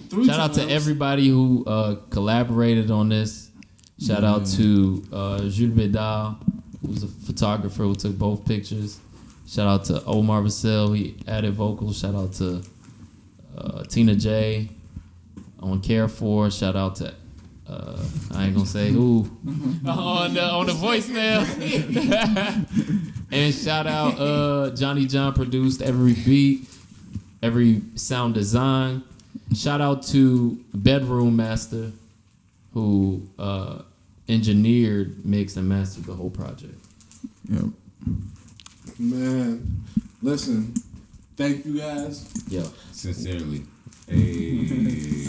3 Shout out to times. everybody who collaborated on this. Shout out to Jules Vidal, who's a photographer who took both pictures. Shout out to Omar Vassell, he added vocals. Shout out to Tina J on Care For. Shout out to I ain't gonna say who on the voicemail. And shout out Johnny John produced every beat, every sound design. Shout out to Bedroom Master, who engineered, mixed, and mastered the whole project. Yep. Man, listen, thank you guys. Yo, Sincerely. Hey.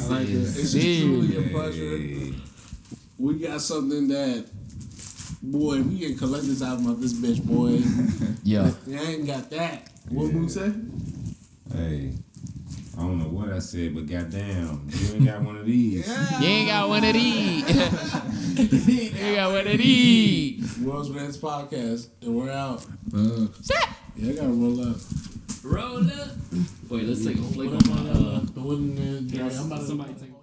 I like it. It's just truly a pleasure. We got something that, boy, we can collect this album of this bitch, boy. yo, I ain't got that. What Moon say? Hey. I don't know what I said, but goddamn, you ain't got one of these. you ain't got one of these. You ain't got one of these. World's Greatest Podcast, and we're out. Shit. Yeah, I gotta roll up. Roll up. Wait, let's take a flick What on am I my. gonna throw it in there? Can I'm about to somebody take